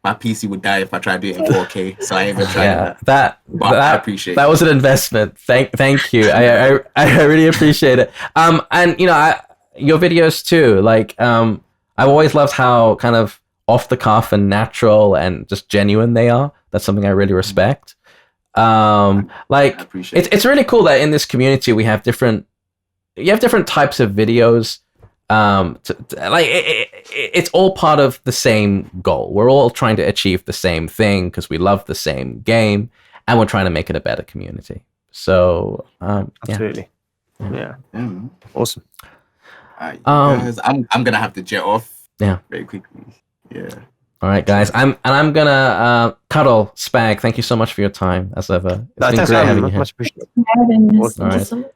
My PC would die if I tried to do it in 4K, so I ain't even tried that. But I appreciate that. Was an investment. Thank you. I really appreciate it. And your videos too. Like, I've always loved how kind of off the cuff and natural and just genuine they are. That's something I really respect. It's really cool that in this community we have different types of videos. It's all part of the same goal. We're all trying to achieve the same thing because we love the same game, and we're trying to make it a better community. So, absolutely, yeah. Awesome. Guys, I'm gonna have to jet off. Yeah, very quickly. Yeah. All right, guys. I'm gonna Cuddle Spag. Thank you so much for your time, as ever. It's been great having you here. Much appreciated. Thank you so much. All right. So much.